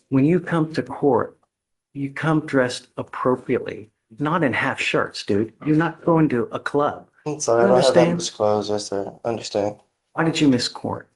When you come to court, you come dressed appropriately, not in half shirts, dude. You're not going to a club. I'm sorry, I don't have that much clothes. Yes, sir. Understand. Why did you miss court?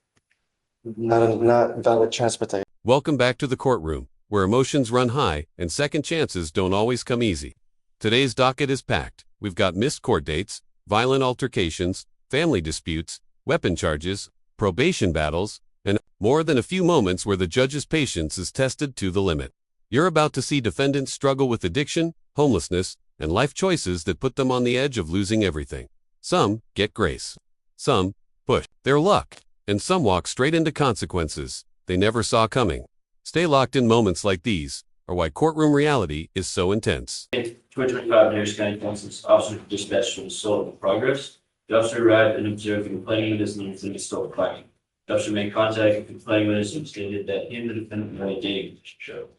Not valid transportation. Welcome back to the courtroom, where emotions run high and second chances don't always come easy. Today's docket is packed. We've got missed court dates, violent altercations, family disputes, weapon charges, probation battles, and more than a few moments where the judge's patience is tested to the limit. You're about to see defendants struggle with addiction, homelessness, and life choices that put them on the edge of losing everything. Some get grace. Some push their luck. And some walk straight into consequences they never saw coming. Stay locked in moments like these, or why courtroom reality is so intense. 225 Harris County Council's officer dispatched from assault in progress. The officer arrived and observed the complaining witness and the assault fighting. The officer made contact with the complaining witness and stated that he and the defendant had a dating relationship.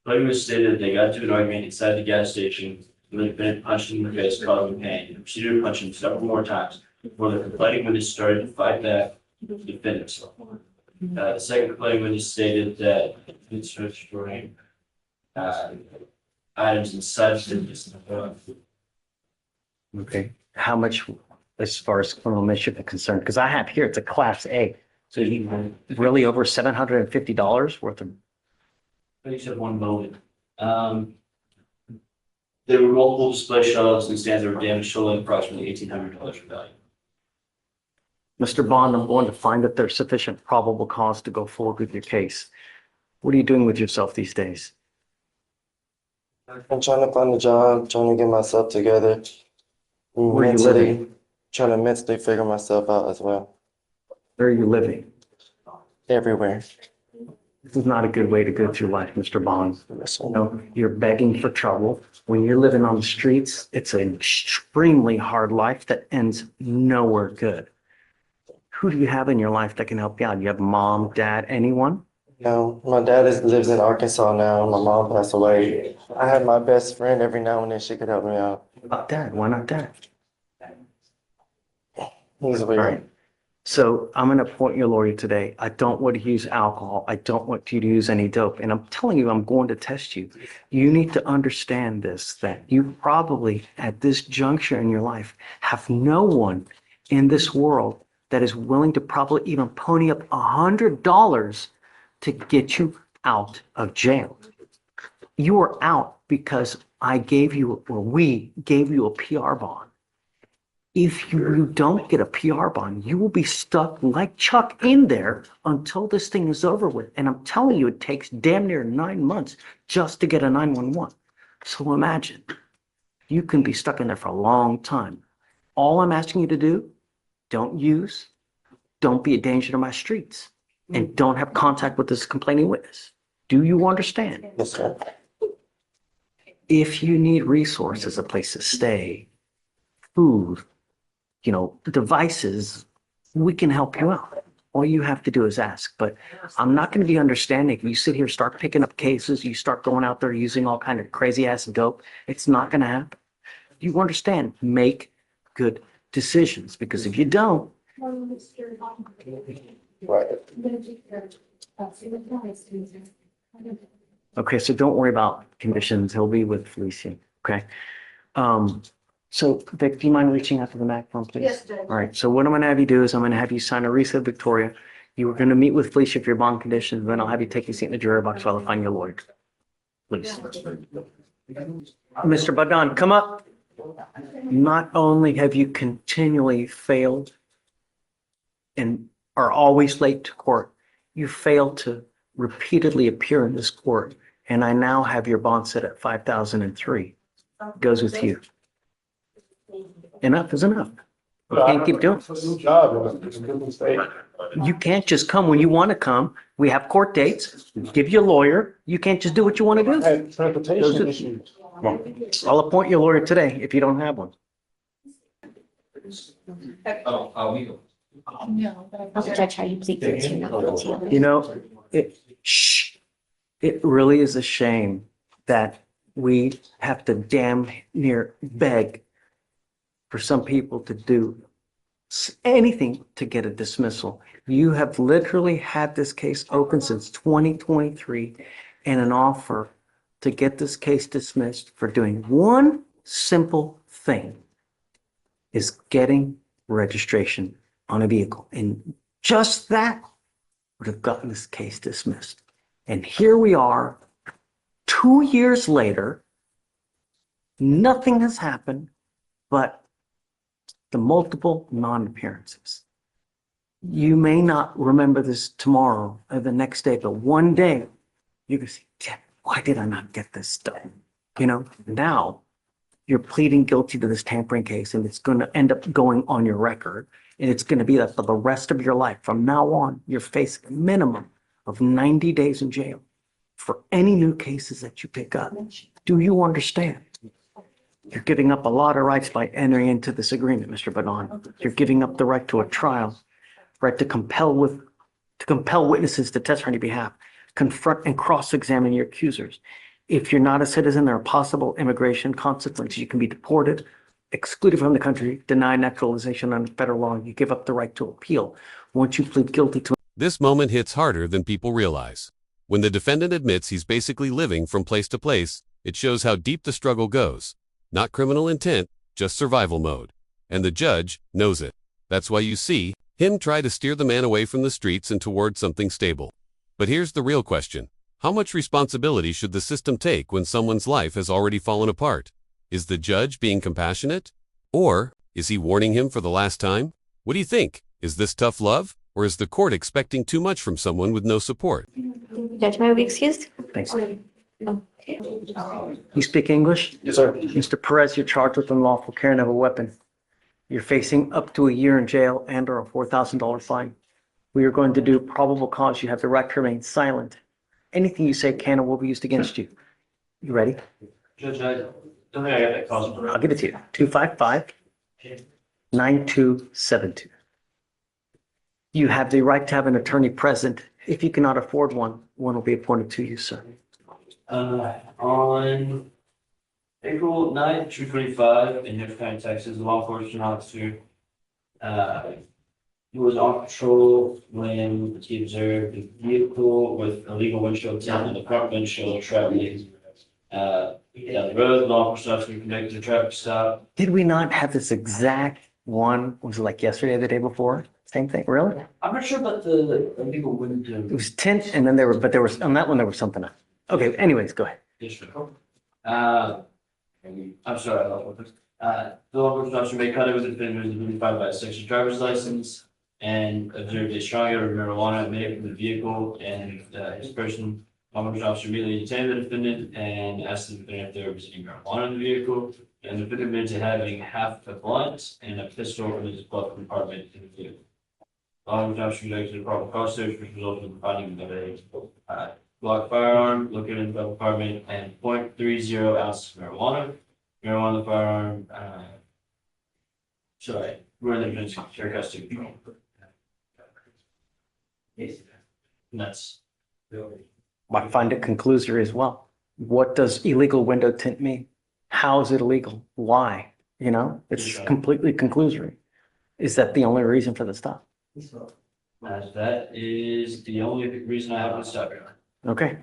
The complaining witness stated that they got into an argument inside the gas station when the defendant punched him in the face, causing pain, and proceeded to punch him several more times before the complaining witness started to fight back the defendant. The second complaining witness stated that it's destroying items and substances. Okay. How much, as far as criminal mischief is concerned? Because I have here, it's a class A. So you really over $750 worth of. I just have one moment. There were multiple display shelves and stands that were damaged, totaling approximately $1,800 in value. Mr. Bond, I'm going to find that there's sufficient probable cause to go forward with your case. What are you doing with yourself these days? I'm trying to find a job, trying to get myself together. Where are you living? Trying to mentally figure myself out as well. Where are you living? Everywhere. This is not a good way to go through life, Mr. Bond. Yes, You know, you're begging for trouble. When you're living on the streets, it's an extremely hard life that ends nowhere good. Who do you have in your life that can help you out? You have mom, dad, anyone? No, my dad lives in Arkansas now. My mom passed away. I had my best friend every now and then. She could help me out. What about dad? Why not dad? He's All weird. right. So I'm going to appoint your lawyer today. I don't want to use alcohol. I don't want you to use any dope. And I'm telling you, I'm going to test you. You need to understand this, that you probably at this juncture in your life have no one in this world that is willing to probably even pony up $100 to get you out of jail. You are out because I gave you, or we gave you a PR bond. If you don't get a PR bond, you will be stuck like Chuck in there until this thing is over with. And I'm telling you, it takes damn near 9 months just to get a 911. So imagine, you can be stuck in there for a long time. All I'm asking you to do, don't use, don't be a danger to my streets, and don't have contact with this complaining witness. Do you understand? Yes, sir. If you need resources, a place to stay, food, devices, we can help you out. All you have to do is ask. But I'm not going to be understanding if you sit here, start picking up cases, you start going out there using all kind of crazy ass dope. It's not going to happen. You understand? Make good decisions, because if you don't, Right. okay, so don't worry about conditions. He'll be with Felicia. Okay. So Vic, do you mind reaching out to the microphone, please? Yes, Judge. All right. So what I'm going to have you do is I'm going to have you sign a reset, Victoria. You were going to meet with Felicia for your bond conditions. Then I'll have you take your seat in the jury box while I find your lawyer. Please. Mr. Badan, come up. Not only have you continually failed and are always late to court, you failed to repeatedly appear in this court. And I now have your bond set at 5,003. Goes with you. Enough is enough. We can't keep doing it. You can't just come when you want to come. We have court dates. Give you a lawyer. You can't just do what you want to do. Transportation issues. Well, I'll appoint your lawyer today if you don't have one. No, Judge, how you plead guilty or not guilty? You know, it really is a shame that we have to damn near beg for some people to do anything to get a dismissal. You have literally had this case open since 2023 and an offer to get this case dismissed for doing one simple thing is getting registration on a vehicle. And just that would have gotten this case dismissed. And here we are, 2 years later, nothing has happened but the multiple non-appearances. You may not remember this tomorrow or the next day, but one day you can say, "Damn, why did I not get this done?" You know, now you're pleading guilty to this tampering case and it's going to end up going on your record. And it's going to be that for the rest of your life. From now on, you're facing a minimum of 90 days in jail for any new cases that you pick up. Do you understand? You're giving up a lot of rights by entering into this agreement, Mr. Banon. You're giving up the right to a trial, right to compel witnesses to testify on your behalf, confront and cross-examine your accusers. If you're not a citizen, there are possible immigration consequences. You can be deported, excluded from the country, denied naturalization under federal law. You give up the right to appeal once you plead guilty to. This moment hits harder than people realize. When the defendant admits he's basically living from place to place, it shows how deep the struggle goes. Not criminal intent, just survival mode. And the judge knows it. That's why you see him try to steer the man away from the streets and towards something stable. But here's the real question. How much responsibility should the system take when someone's life has already fallen apart? Is the judge being compassionate? Or is he warning him for the last time? What do you think? Is this tough love? Or is the court expecting too much from someone with no support? Judge, may I be excused? Thanks. Okay. You speak English? Yes, sir. Mr. Perez, you're charged with unlawful carrying of a weapon. You're facing up to a year in jail and or a $4,000 fine. We are going to do probable cause. You have the right to remain silent. Anything you say can or will be used against you. You ready? Judge, I don't think I got that cause. I'll give it to you. 255-9272. You have the right to have an attorney present. If you cannot afford one, one will be appointed to you, sir. On April 9th, 2025, in Harris County, Texas, a law enforcement officer he was on patrol when he observed a vehicle with illegal windshield tint and the front windshield traveling down the road. Law enforcement officer conducted a traffic stop. Did we not have this exact one? Was it like yesterday or the day before? Same thing, really? I'm not sure about the illegal window. It was tint and then there was, on that one, there was something else. Okay, anyways, go ahead. I'm sorry, the law enforcement officer made contact with the defendant who was identified by a section driver's license and observed a strong odor of marijuana emanating from the vehicle and his person. Law enforcement officer immediately detained the defendant and asked the defendant if they were presenting marijuana in the vehicle. And the defendant admitted to having half a blunt and a pistol in his glove compartment in the vehicle. Law enforcement officer conducted a proper car search, which resulted in the finding of a Glock firearm located in the glove compartment and .30 ounces of marijuana. Marijuana in the firearm. We're in the defendant's care custody control. And that's. I find it conclusory as well. What does illegal window tint mean? How is it illegal? Why? You know, it's completely conclusory. Is that the only reason for the stop? That is the only reason I have to stop here. Okay.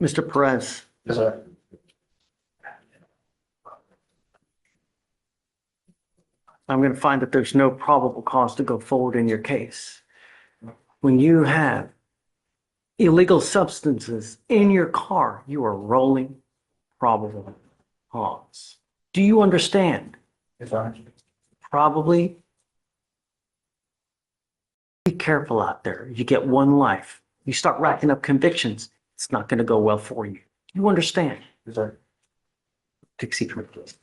Mr. Perez. Yes, sir. I'm going to find that there's no probable cause to go forward in your case. When you have illegal substances in your car, you are rolling probable cause. Do you understand? Yes, sir. Probably. Be careful out there. You get one life. You start racking up convictions. It's not going to go well for you. Do you understand? Yes, sir. Take a seat for me, please.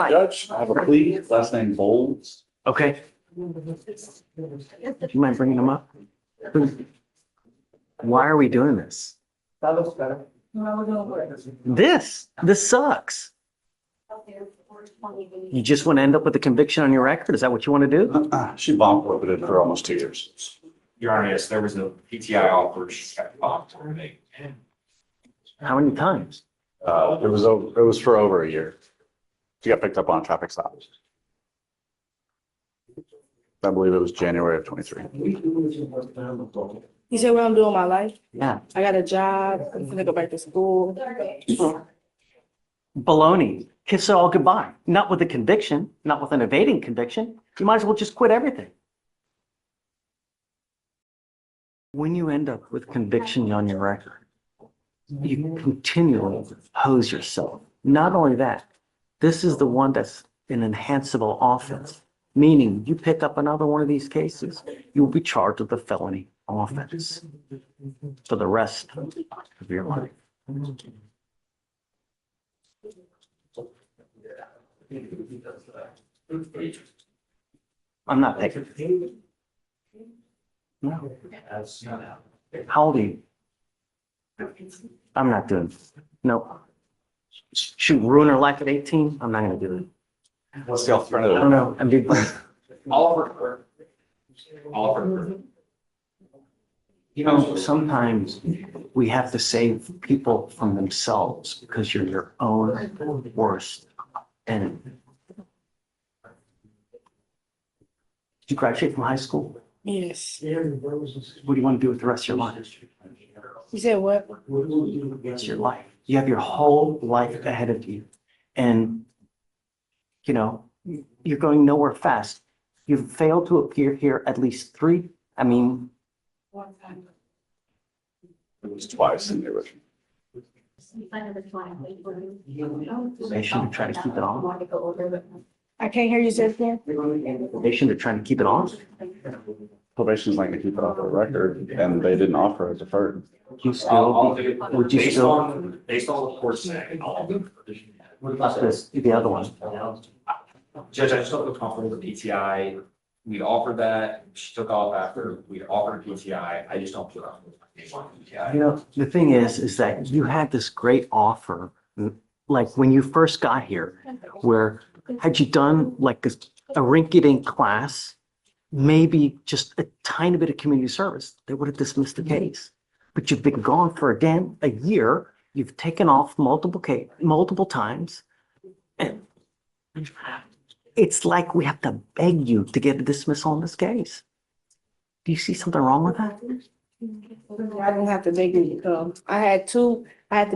Judge, I have a plea, last name Bowles. Okay. Do you mind bringing them up? Why are we doing this? That looks better. This sucks. You just want to end up with a conviction on your record? Is that what you want to do? She bomb prohibited for almost 2 years. Your Honor, yes, there was a PTI offer. She got bombed. How many times? It was for over a year. She got picked up on a traffic stop. I believe it was January of 23. You said what I'm doing with my life? Yeah. I got a job. I'm gonna go back to school. Baloney. Kiss it all goodbye. Not with a conviction, not with an evading conviction. You might as well just quit everything. When you end up with conviction on your record, you continually hose yourself. Not only that, this is the one that's an enhanceable offense, meaning you pick up another one of these cases, you'll be charged with a felony offense for the rest of your life. I'm not taking. No. How old are you? I'm not doing it. No. Shoot, ruin her life at 18? I'm not gonna do it. What's the I alternative? don't know. I'm being, Oliver. you know, sometimes we have to save people from themselves because you're your own worst enemy. Did you graduate from high school? Yes. What do you want to do with the rest of your life? You said what? It's your life. You have your whole life ahead of you. And, you know, you're going nowhere fast. You've failed to appear here at least three. I mean, It was twice in the original. probation to try to keep it on. I can't hear you say it again. Probation to trying to keep it on. Probation's like to keep it off the record, and they didn't offer a deferred. You I'll still, do it. would you Based still, on, based on the court saying, I'll do it. what about this, the other one? Judge, I just don't feel comfortable with PTI. We offered that, she took off after we offered PTI. I just don't feel comfortable with PTI. You know, the thing is that you had this great offer, like when you first got here, where had you done like a rinky-dink class, maybe just a tiny bit of community service, they would have dismissed the case. But you've been gone for, again, a year. You've taken off multiple times. And it's like we have to beg you to get a dismissal on this case. Do you see something wrong with that? I didn't have to beg you to come. I had to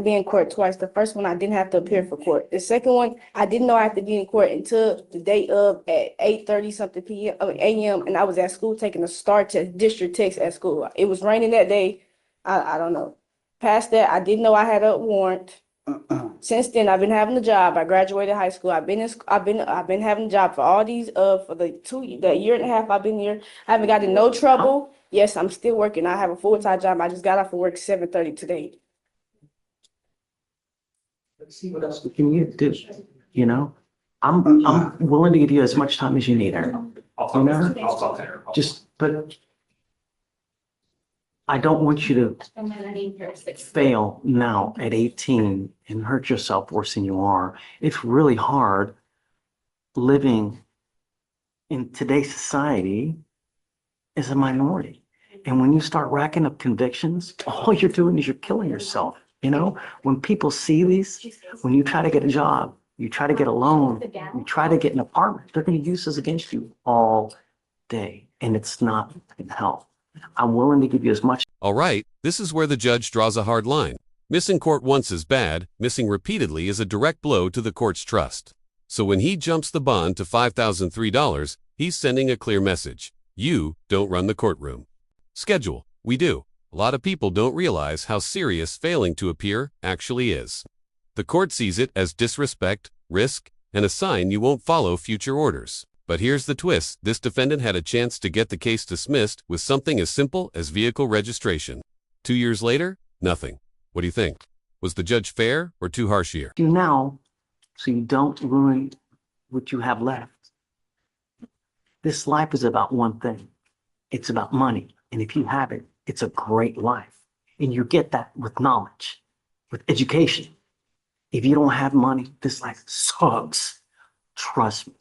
be in court twice. The first one, I didn't have to appear for court. The second one, I didn't know I had to be in court until the day of at 8:30 something a.m. And I was at school taking a STAR test, district test at school. It was raining that day. I don't know. Past that, I didn't know I had a warrant. Since then, I've been having a job. I graduated high school. I've been having a job for all these for the year and a half I've been here. I haven't got in no trouble. Yes, I'm still working. I have a full-time job. I just got off of work 7:30 today. Let's see what else we can do. You know, I'm willing to give you as much time as you need, Aaron. I'll talk to her. But I don't want you to fail now at 18 and hurt yourself worse than you are. It's really hard living in today's society as a minority. And when you start racking up convictions, all you're doing is you're killing yourself. You know, when people see these, when you try to get a job, you try to get a loan, you try to get an apartment, they're going to use this against you all day. And it's not going to help. I'm willing to give you as much. All right, this is where the judge draws a hard line. Missing court once is bad, missing repeatedly is a direct blow to the court's trust. So when he jumps the bond to $5,003, he's sending a clear message. You don't run the courtroom. Schedule. We do. A lot of people don't realize how serious failing to appear actually is. The court sees it as disrespect, risk, and a sign you won't follow future orders. But here's the twist. This defendant had a chance to get the case dismissed with something as simple as vehicle registration. 2 years later, nothing. What do you think? Was the judge fair or too harsh here? You now, so you don't ruin what you have left. This life is about one thing. It's about money. And if you have it, it's a great life. And you get that with knowledge, with education. If you don't have money, this life sucks. Trust me.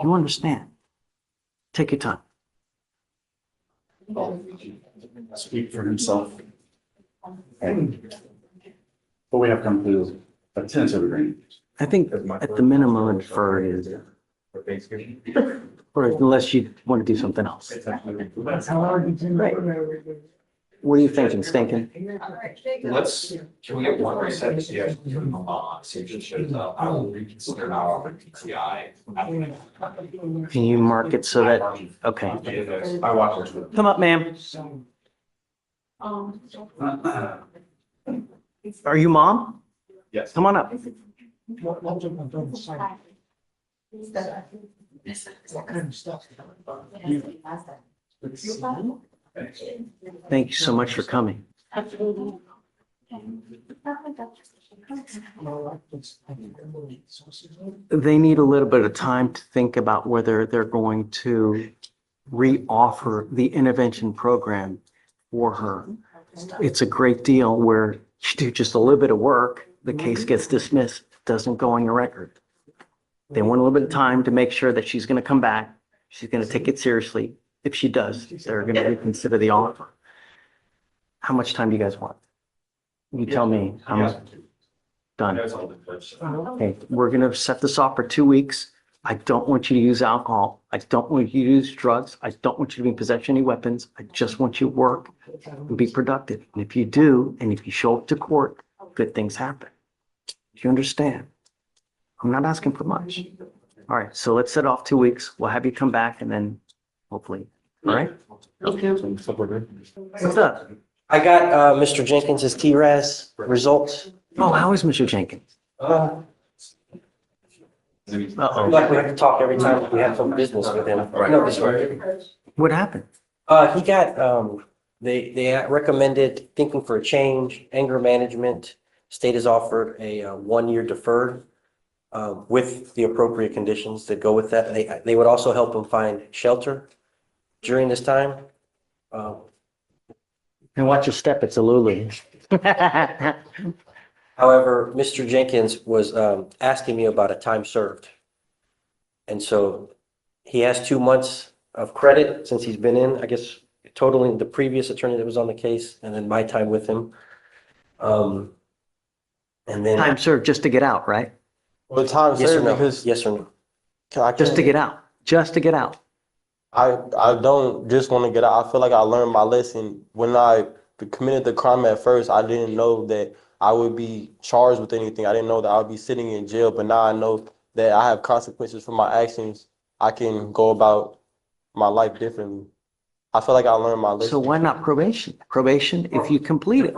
You understand? Take your time. Speak for himself. And what we have come to A tentative agreement. I think at the minimum, deferred is, For Thanksgiving. or unless you want to do something else. What are you thinking, stinking? Can we get one reset? See if it shows up. I will reconsider now on PTI. Can you mark it so that, okay. I watched it. Come up, ma'am. Are you mom? Yes. Come on up. Thank you so much for coming. They need a little bit of time to think about whether they're going to re-offer the intervention program for her. It's a great deal where you do just a little bit of work, the case gets dismissed, doesn't go on your record. They want a little bit of time to make sure that she's going to come back. She's going to take it seriously. If she does, they're going to reconsider the offer. How much time do you guys want? You tell me. I'm done. That's all the questions. Okay, we're going to set this off for 2 weeks. I don't want you to use alcohol. I don't want you to use drugs. I don't want you to be in possession of any weapons. I just want you to work and be productive. And if you do, and if you show up to court, good things happen. Do you understand? I'm not asking for much. All right, so let's set off 2 weeks. We'll have you come back and then hopefully, all right? What's up? I got Mr. Jenkins's TRAS results. Oh, how is Mr. Jenkins? Uh-oh. Like we have to talk every time we have some business with him. No, this one. What happened? He got, they recommended thinking for a change, anger management. State has offered a 1-year deferred with the appropriate conditions that go with that. They would also help him find shelter during this time. And watch your step, it's a Lulu. However, Mr. Jenkins was asking me about a time served. And so he has 2 months of credit since he's been in, I guess, totaling the previous attorney that was on the case and then my time with him. And then. Time served just to get out, right? Well, time Yes or served no? because Yes or no? Just to get out, just to get out. I don't just want to get out. I feel like I learned my lesson. When I committed the crime at first, I didn't know that I would be charged with anything. I didn't know that I would be sitting in jail, but now I know that I have consequences for my actions. I can go about my life differently. I feel like I learned my lesson. So why not probation? Probation, if you complete it.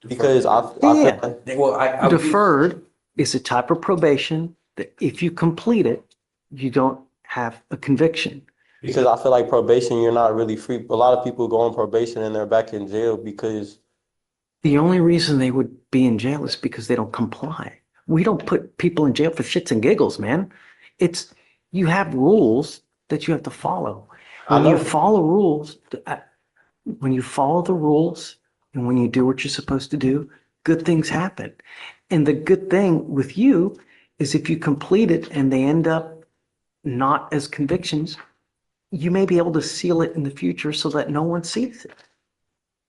Because I Yeah. feel like Well, Deferred is a type of probation that if you complete it, you don't have a conviction. because I feel like probation, you're not really free. A lot of people go on probation and they're back in jail because The only reason they would be in jail is because they don't comply. We don't put people in jail for shits and giggles, man. It's, you have rules that you have to follow. I When you know. follow rules, when you follow the rules and when you do what you're supposed to do, good things happen. And the good thing with you is if you complete it and they end up not as convictions, you may be able to seal it in the future so that no one sees it.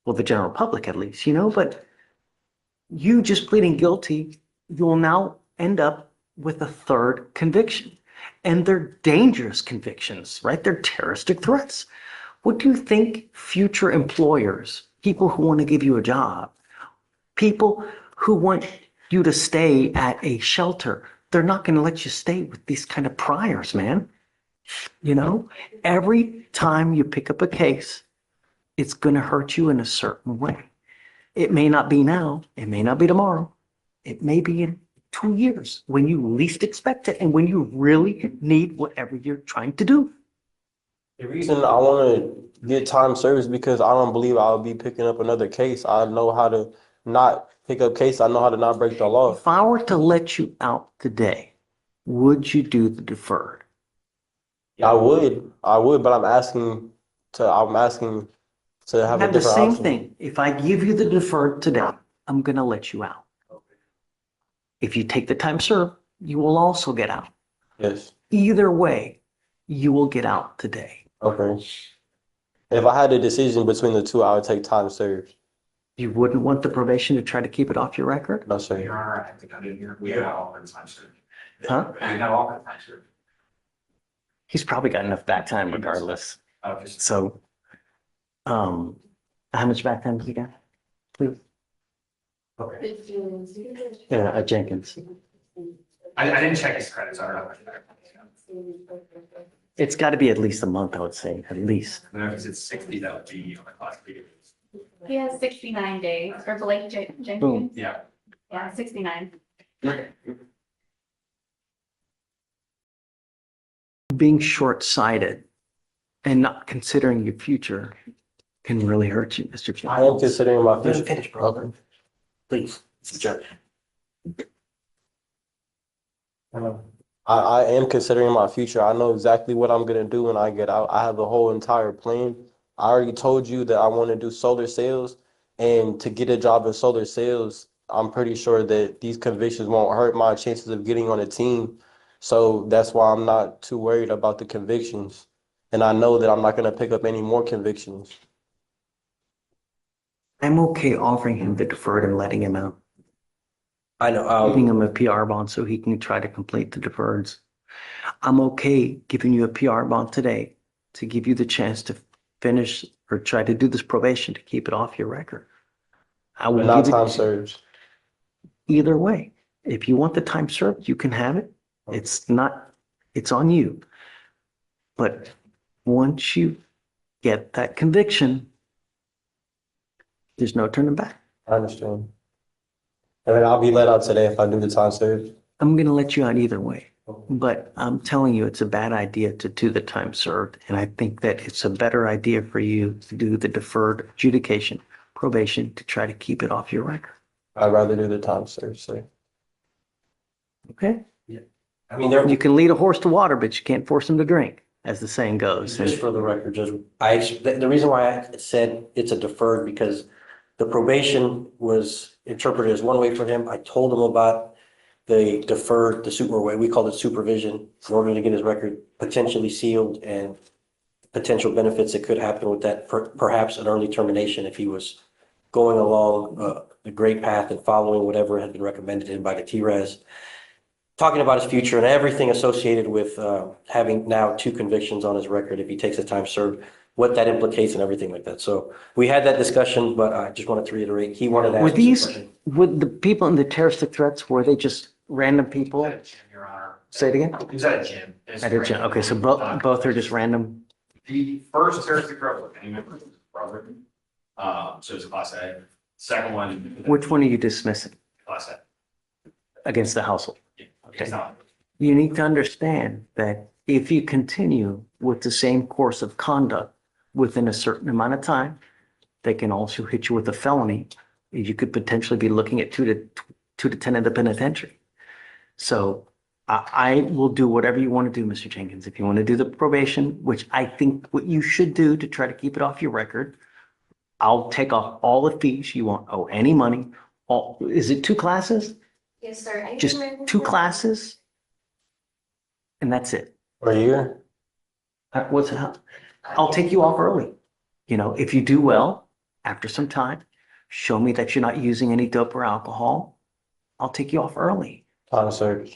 Well, the general public at least, but you just pleading guilty, you'll now end up with a third conviction. And they're dangerous convictions, right? They're terroristic threats. What do you think future employers, people who want to give you a job, people who want you to stay at a shelter, they're not going to let you stay with these kind of priors, man. Every time you pick up a case, it's going to hurt you in a certain way. It may not be now. It may not be tomorrow. It may be in 2 years when you least expect it and when you really need whatever you're trying to do. the reason I want to get time served is because I don't believe I'll be picking up another case. I know how to not pick up case. I know how to not break the law. If I were to let you out today, would you do the deferred? I would, but I'm asking to have a Have the different same option. thing. If I give you the deferred today, I'm going to let you out. If you take the time served, you will also get out. Yes. Either way, you will get out today. Okay. If I had a decision between the two, I would take time served. You wouldn't want the probation to try to keep it off your record? No, sir. Your Honor, I think I didn't hear, we have offered time served. Huh? We have offered time served. He's probably got enough back time regardless. So, how much back time does he got? Please. Okay. Jenkins. I didn't check his credits, I don't know how much back. It's got to be at least a month, I would say, at least. And if it's 60, that would be on the class B. He has 69 days, or Blake Boom. Jenkins. Yeah. Yeah, 69. Being short-sighted and not considering your future can really hurt you, Mr. I am Jenkins. considering my Let him future. finish, bro. Please, Judge. I am considering my future. I know exactly what I'm gonna do when I get out. I have a whole entire plan. I already told you that I want to do solar sales, and to get a job in solar sales, I'm pretty sure that these convictions won't hurt my chances of getting on a team. So that's why I'm not too worried about the convictions. And I know that I'm not gonna pick up any more convictions. I'm okay offering him the deferred and letting him out, I know, giving him a PR bond so he can try to complete the deferreds. I'm okay giving you a PR bond today to give you the chance to finish or try to do this probation to keep it off your record. I will But not give time it served. either way. If you want the time served, you can have it. It's not, it's on you. But once you get that conviction, there's no turning back. I understand. And then I'll be let out today if I do the time served. I'm going to let you out either way. But I'm telling you, it's a bad idea to do the time served. And I think that it's a better idea for you to do the deferred adjudication, probation, to try to keep it off your record. I'd rather do the time served, sir. Okay? I mean, there, You can lead a horse to water, but you can't force him to drink, as the saying goes. just for the record, Judge, the reason why I said it's a deferred, because the probation was interpreted as one way for him. I told him about the deferred, the super way, we called it supervision, in order to get his record potentially sealed and potential benefits that could happen with that, perhaps an early termination if he was going along the great path and following whatever had been recommended to him by the TRES. Talking about his future and everything associated with having now 2 convictions on his record if he takes the time served, what that implicates and everything like that. So we had that discussion, but I just wanted to reiterate, he wanted to ask. Were me some these, questions. with the people in the terroristic threats, were they just random people? At a gym, Your Honor. Say it again? It was at a gym. It's At a gym. Okay, so both are just random. The first terroristic threat was any member of his brother. So it's a class A. Second one. Which one are you dismissing Class A. against the household? It's not. You need to understand that if you continue with the same course of conduct within a certain amount of time, they can also hit you with a felony. You could potentially be looking at 2 to 10 in the penitentiary. So I will do whatever you want to do, Mr. Jenkins. If you want to do the probation, which I think what you should do to try to keep it off your record, I'll take off all the fees. You won't owe any money. Is it 2 classes? Yes, sir. Just 2 classes? And that's it. For a year? I'll take you off early. You know, if you do well, after some time, show me that you're not using any dope or alcohol, I'll take you off early. Time served.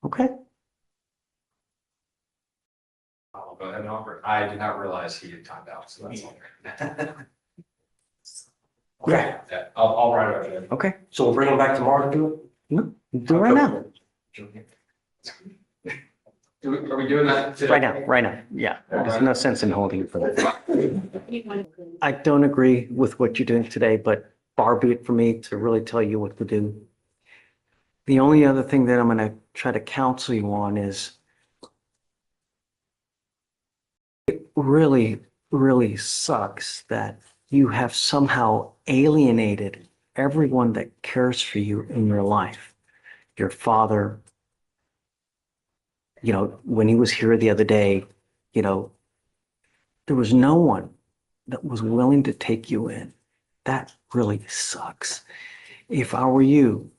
Okay? I'll go ahead and offer. I did not realize he had timed out, so that's all. Yeah. Yeah, I'll write it up. Okay. So we'll bring him back tomorrow to do it? No, do it right now. Are we doing that? today? Right now. Yeah. There's no sense in holding it for that. I don't agree with what you're doing today, but far be it for me to really tell you what to do. The only other thing that I'm going to try to counsel you on is it really, really sucks that you have somehow alienated everyone that cares for you in your life. Your father, you know, when he was here the other day, you know, there was no one that was willing to take you in. That really sucks. If I were you,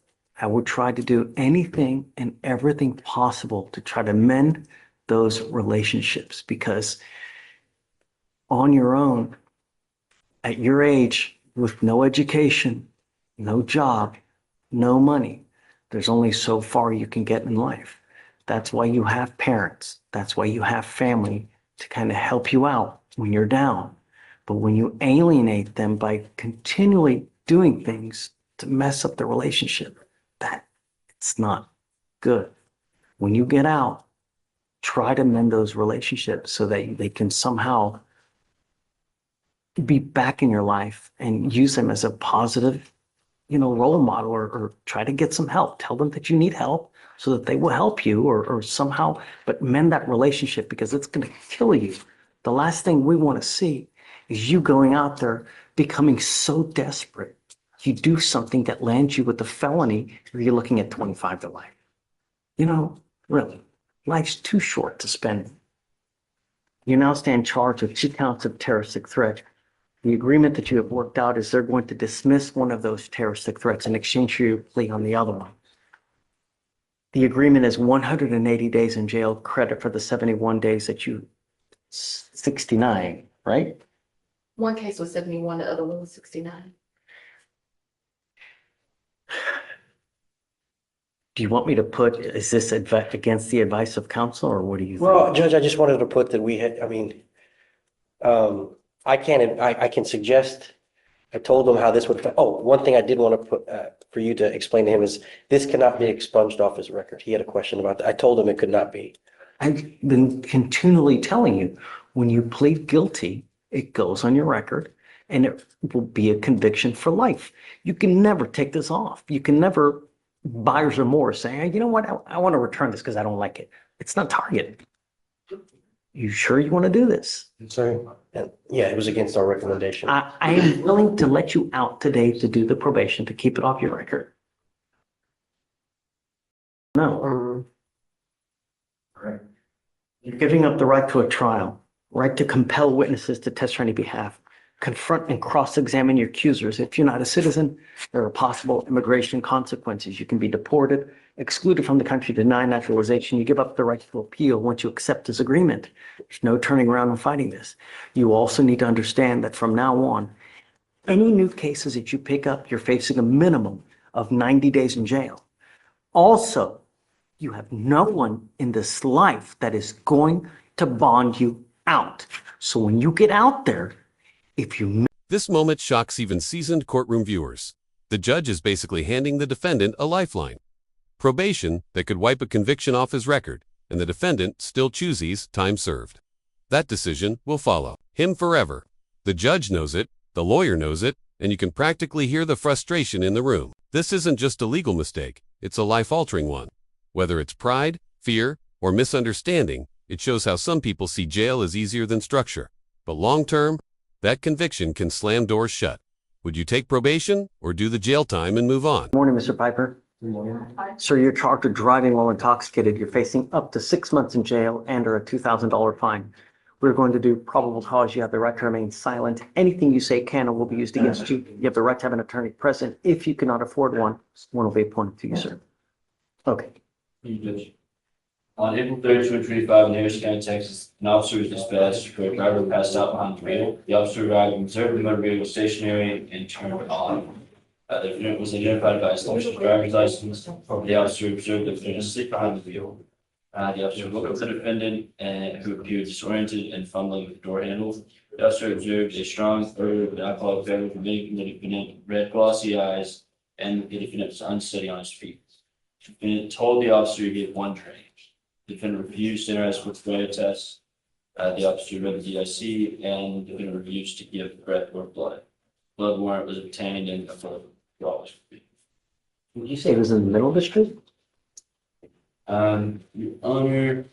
I would try to do anything and everything possible to try to mend those relationships, because on your own, at your age, with no education, no job, no money, there's only so far you can get in life. That's why you have parents. That's why you have family to kind of help you out when you're down. But when you alienate them by continually doing things to mess up the relationship, that it's not good. When you get out, try to mend those relationships so that they can somehow be back in your life and use them as a positive, role model, or try to get some help. Tell them that you need help so that they will help you, or somehow, but mend that relationship, because it's going to kill you. The last thing we want to see is you going out there becoming so desperate. You do something that lands you with a felony, or you're looking at 25 to life. Really, life's too short to spend. You now stand charged with 2 counts of terroristic threat. The agreement that you have worked out is they're going to dismiss one of those terroristic threats in exchange for your plea on the other one. The agreement is 180 days in jail, credit for the 71 days that 69, right? One case was 71, the other one was 69. Do you want me to put, is this against the advice of counsel, or what do you think? Well, Judge, I just wanted to put that we had, I can suggest, I told him how this would, one thing I did want to put, for you to explain to him is this cannot be expunged off his record. He had a question about that. I told him it could not be. I've been continually telling you, when you plead guilty, it goes on your record and it will be a conviction for life. You can never take this off. You can never buyer's remorse saying, hey, you know what, I want to return this because I don't like it. It's not targeted. You sure you want to do this? Sorry. And yeah, it was against our recommendation. I am willing to let you out today to do the probation, to keep it off your record. No. Right. You're giving up the right to a trial, right to compel witnesses to test on your behalf, confront and cross-examine your accusers. If you're not a citizen, there are possible immigration consequences. You can be deported, excluded from the country, denied naturalization. You give up the right to appeal once you accept this agreement. There's no turning around and fighting this. You also need to understand that from now on, any new cases that you pick up, you're facing a minimum of 90 days in jail. Also, you have no one in this life that is going to bond you out. So when you get out there, if you... This moment shocks even seasoned courtroom viewers. The judge is basically handing the defendant a lifeline. Probation that could wipe a conviction off his record, and the defendant still chooses time served. That decision will follow him forever. The judge knows it, the lawyer knows it, and you can practically hear the frustration in the room. This isn't just a legal mistake, it's a life-altering one. Whether it's pride, fear, or misunderstanding, it shows how some people see jail as easier than structure. But long-term, that conviction can slam doors shut. Would you take probation or do the jail time and move on? Good morning, Mr. Piper. Good morning. Sir, you're charged with driving while intoxicated. You're facing up to 6 months in jail and or a $2,000 fine. We're going to do probable cause. You have the right to remain silent. Anything you say can or will be used against you. You have the right to have an attorney present. If you cannot afford one will be appointed to you, sir. Okay. Judge. On April 3rd, 2025, in Harris County, Texas, an officer was dispatched for a driver who passed out behind the wheel. The officer arrived and observed the motor vehicle stationary and turned on. The defendant was identified by his driver's license. The officer observed the defendant asleep behind the wheel. The officer looked at the defendant who appeared disoriented and fumbling with the door handle. The officer observed a strong odor of alcoholic beverage remaining from the defendant, red glossy eyes, and the defendant was unsteady on his feet. The defendant told the officer to get one drink. The defendant refused to interact with the test. The officer read the DIC, and the defendant refused to give breath or blood. Blood warrant was obtained and $12. Did you say it was in the middle of the street? Your Honor,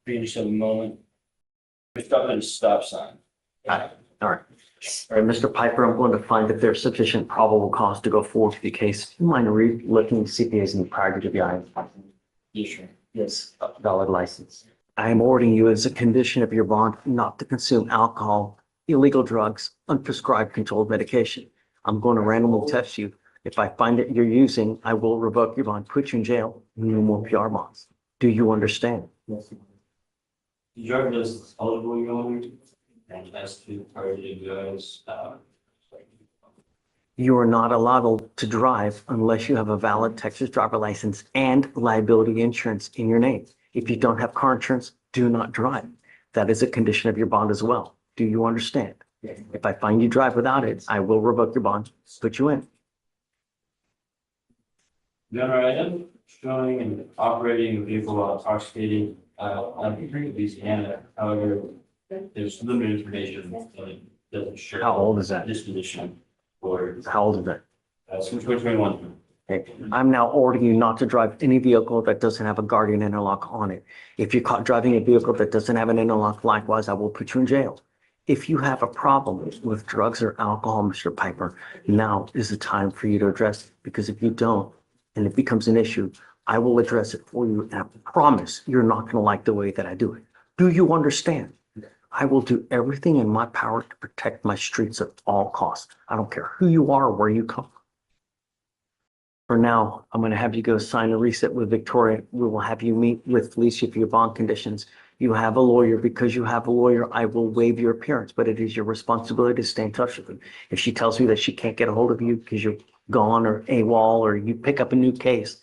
finish a moment. We stopped at a stop sign. All right. All right, Mr. Piper, I'm going to find that there's sufficient probable cause to go forward with the case. Do you mind looking CPAs in the prior to the eye? Yes, sir. Yes, valid license. I am ordering you as a condition of your bond not to consume alcohol, illegal drugs, unprescribed controlled medication. I'm going to randomly test you. If I find that you're using, I will revoke your bond, put you in jail, no more PR bonds. Do you understand? Yes. The driver is eligible, Your Honor, and as to prior to the guys, You are not allowed to drive unless you have a valid Texas driver license and liability insurance in your name. If you don't have car insurance, do not drive. That is a condition of your bond as well. Do you understand? If I find you drive without it, I will revoke your bond, put you in. General item showing and operating a vehicle while intoxicated, under Louisiana. However, there's limited information that doesn't show. How old is that? Disposition or, How old is that? since 2021. Okay. I'm now ordering you not to drive any vehicle that doesn't have a guardian interlock on it. If you're caught driving a vehicle that doesn't have an interlock, likewise, I will put you in jail. If you have a problem with drugs or alcohol, Mr. Piper, now is the time for you to address it. Because if you don't, and it becomes an issue, I will address it for you. And I promise you're not going to like the way that I do it. Do you understand? I will do everything in my power to protect my streets at all costs. I don't care who you are or where you come from. For now, I'm going to have you go sign a reset with Victoria. We will have you meet with Felicia for your bond conditions. You have a lawyer. Because you have a lawyer, I will waive your appearance, but it is your responsibility to stay in touch with them. If she tells you that she can't get a hold of you because you're gone or AWOL or you pick up a new case,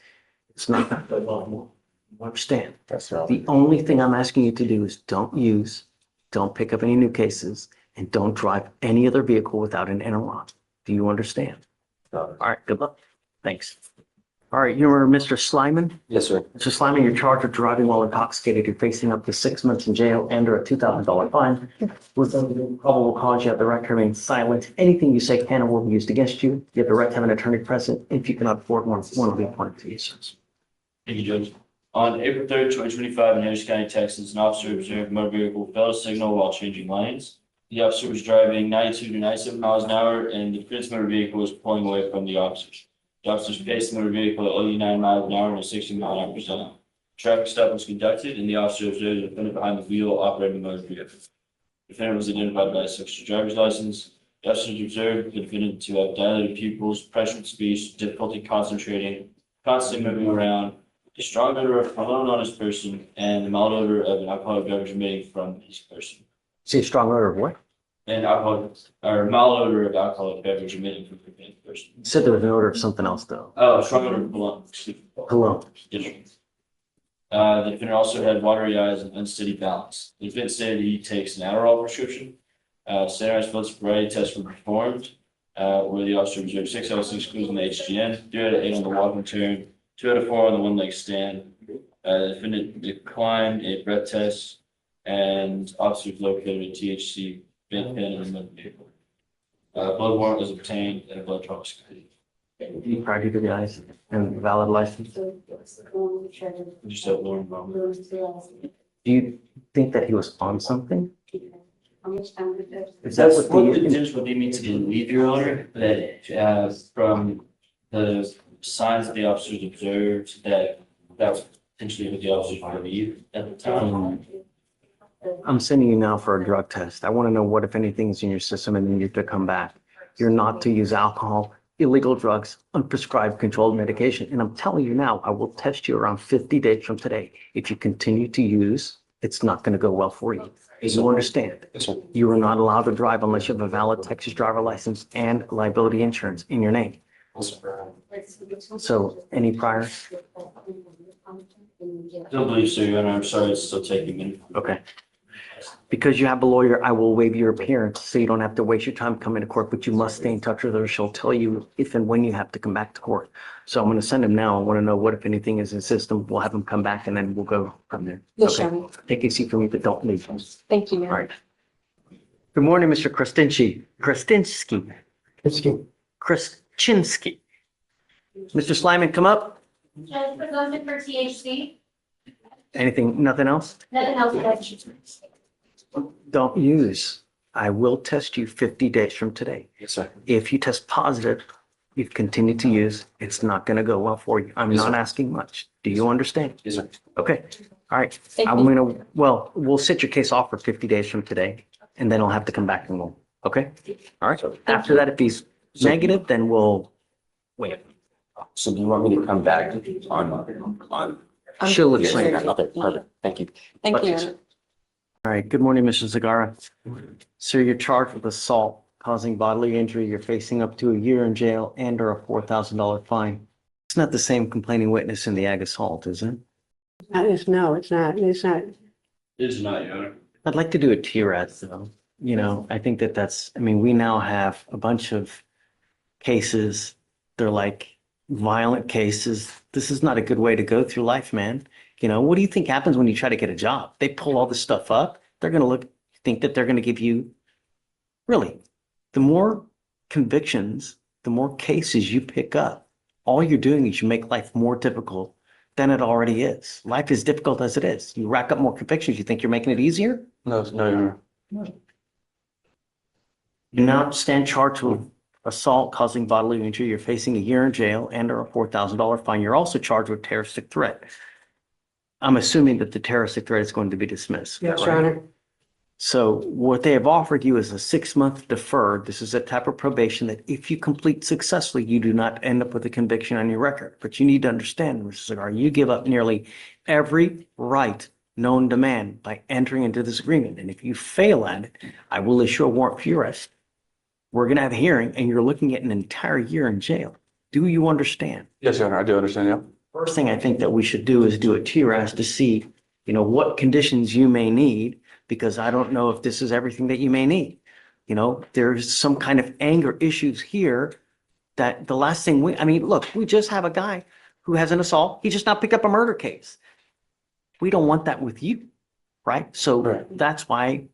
it's not going to go well. You understand? That's right. The only thing I'm asking you to do is don't pick up any new cases, and don't drive any other vehicle without an interlock. Do you understand? All right, good luck. Thanks. All right, you remember Mr. Slyman? Yes, sir. Mr. Slyman, you're charged with driving while intoxicated. You're facing up to 6 months in jail and/or a $2,000 fine. With probable cause, you have the right to remain silent. Anything you say can and will be used against you. You have the right to have an attorney present. If you cannot afford one will be appointed to you, sir. Thank you, Judge. On April 3rd, 2025, in Harris County, Texas, an officer observed a motor vehicle fail to signal while changing lanes. The officer was driving 92 to 97 miles an hour, and the defense motor vehicle was pulling away from the officers. The officers paced the motor vehicle at 89 miles an hour and a 60 mile an hour per zone. Traffic stop was conducted, and the officer observed the defendant behind the wheel operating the motor vehicle. The defendant was identified by his extra driver's license. The officers observed the defendant to have dilated pupils, pressured speech, difficulty concentrating, constantly moving around, a strong odor of cologne on his person, and the mild odor of an alcoholic beverage emitting from his person. See a strong odor of what? And alcohol, or mild odor of alcoholic beverage emitting from the person. You said there was an odor of something else, though. Oh, strong odor of cologne. Cologne. Yes, sir. The defendant also had watery eyes and unsteady balance. The defendant stated he takes an Adderall prescription. Standardized blood sobriety tests were performed, where the officer observed 6 out of 6 clues on the HGN, 3 out of 8 on the walking turn, 2 out of 4 on the one leg stand. The defendant declined a breath test, and officers located a THC vape pen in the motor vehicle. Blood warrant was obtained and a blood draw was completed. You prior to the eyes and valid license. Just have Lauren moment. Do you think that he was on something? Is that That's what what the the, judge would lead me to believe, Your Honor, that from the signs that the officers observed, that was potentially what the officers believed at the time. I'm sending you now for a drug test. I want to know what, if anything, is in your system, and then you have to come back. You're not to use alcohol, illegal drugs, unprescribed controlled medication. And I'm telling you now, I will test you around 50 days from today. If you continue to use, it's not going to go well for you. You understand? You are not allowed to drive unless you have a valid Texas driver license and liability insurance in your name. So any priors? Don't believe so, Your Honor. I'm sorry, it's still taking me. Okay. Because you have a lawyer, I will waive your appearance, so you don't have to waste your time coming to court, but you must stay in touch with her. She'll tell you if and when you have to come back to court. So I'm going to send him now. I want to know what, if anything, is in the system. We'll have him come back, and then we'll go from there. Yes, Okay. Your Honor. Take a seat for me, but don't leave. Thank you. All right. Good morning, Mr. Krasinski. Krasinski. Mr. Slyman, come up. Judge, presumption for THC, Anything, nothing else? nothing else, Judge. Don't use. I will test you 50 days from today. Yes, sir. If you test positive, you continue to use, it's not going to go well for you. I'm Yes, not sir. asking much. Do you understand? Yes, sir. Okay. All right. Thank I'm you. going to, well, we'll set your case off for 50 days from today, and then I'll have to come back and we'll, okay? All right. After that, if he's negative, then we'll wait. So do you want me to come back on? She'll explain. Okay, perfect. Thank you. Thank you. Your Honor. All right. Good morning, Mr. Zagara. Sir, you're charged with assault causing bodily injury, you're facing up to a year in jail and or a $4,000 fine. It's not the same complaining witness in the ag assault, is it? No, it's not. It's not. It is not, Your Honor. I'd like to do a TRAS though. You know, I think that's, I mean, we now have a bunch of cases. They're like violent cases. This is not a good way to go through life, man. You know, what do you think happens when you try to get a job? They pull all this stuff up. They're going to think that they're going to give you, really, the more convictions, the more cases you pick up, all you're doing is you make life more difficult than it already is. Life is difficult as it is. You rack up more convictions. You think you're making it easier? No, Your Honor. You now stand charged with assault causing bodily injury. You're facing a year in jail and or a $4,000 fine. You're also charged with terroristic threat. I'm assuming that the terroristic threat is going to be dismissed. Yes, right? Your Honor. So what they have offered you is a 6-month deferred. This is a type of probation that if you complete successfully, you do not end up with a conviction on your record. But you need to understand, Mr. Cigar, you give up nearly every right known to man by entering into this agreement. And if you fail at it, I will issue a warrant for your arrest. We're going to have a hearing and you're looking at an entire year in jail. Do you understand? Yes, Your Honor, I do understand, yeah. First thing I think that we should do is do a TRAS to see, you know, what conditions you may need, because I don't know if this is everything that you may need. You know, there's some kind of anger issues here that the last thing I mean, look, we just have a guy who has an assault. He just not picked up a murder case. We don't want that with you, right? So Right. That's why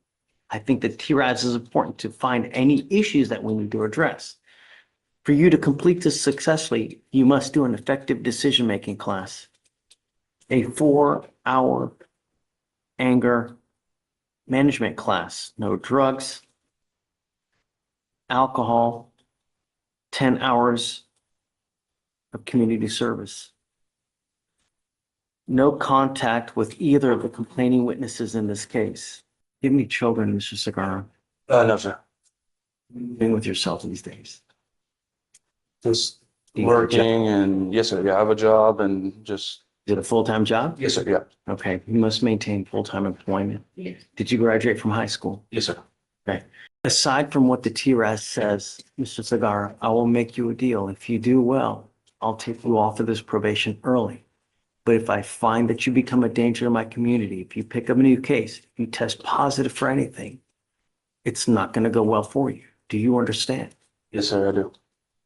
I think that TRAS is important to find any issues that we need to address. For you to complete this successfully, you must do an effective decision-making class, a 4-hour anger management class, no drugs, alcohol, 10 hours of community service. No contact with either of the complaining witnesses in this case. Give me children, Mr. Cigar. No, sir. Being with yourself these days. Just Do you have a job? working and, yes, sir, yeah, I have a job and just, Is it a full-time job? yes, sir, yeah. Okay, you must maintain full-time employment. Yeah. Did you graduate from high school? Yes, sir. Aside from what the TRAS says, Mr. Cigar, I will make you a deal. If you do well, I'll take you off of this probation early. But if I find that you become a danger to my community, if you pick up a new case, if you test positive for anything, it's not going to go well for you. Do you understand? Yes, sir, I do.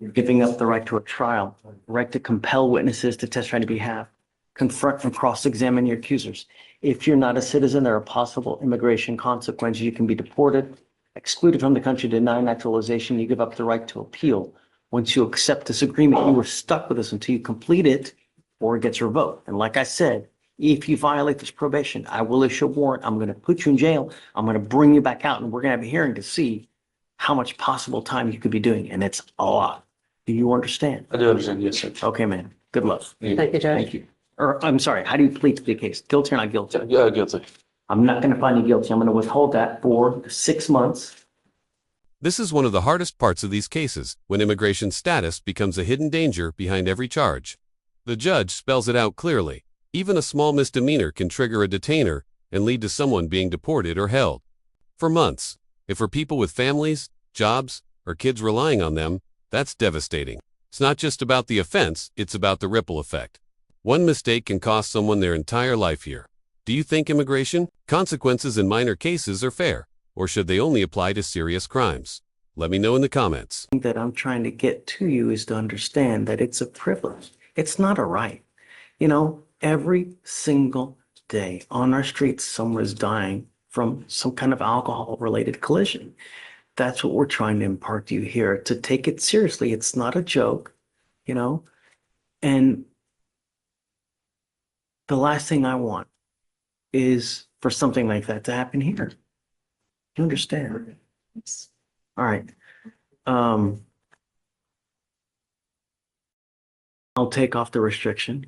You're giving up the right to a trial, right to compel witnesses to testify on your behalf, confront and cross-examine your accusers. If you're not a citizen, there are possible immigration consequences. You can be deported, excluded from the country, denied naturalization. You give up the right to appeal. Once you accept this agreement, you are stuck with us until you complete it or it gets revoked. And like I said, if you violate this probation, I will issue a warrant. I'm going to put you in jail. I'm going to bring you back out and we're going to have a hearing to see how much possible time you could be doing. And it's a lot. Do you understand? I do understand, yes, sir. Okay, man. Good luck. Thank you, Judge. Thank you. Or I'm sorry, how do you plead to the case? Guilty or not guilty? Yeah, guilty. I'm not going to find you guilty. I'm going to withhold that for 6 months. This is one of the hardest parts of these cases, when immigration status becomes a hidden danger behind every charge. The judge spells it out clearly. Even a small misdemeanor can trigger a detainer and lead to someone being deported or held for months. If for people with families, jobs, or kids relying on them, that's devastating. It's not just about the offense, it's about the ripple effect. One mistake can cost someone their entire life here. Do you think immigration consequences in minor cases are fair, or should they only apply to serious crimes? Let me know in the comments. The thing that I'm trying to get to you is to understand that it's a privilege. It's not a right. You know, every single day on our streets, someone is dying from some kind of alcohol-related collision. That's what we're trying to impart to you here, to take it seriously. It's not a joke, you know, and the last thing I want is for something like that to happen here. You understand? All right. I'll take off the restriction.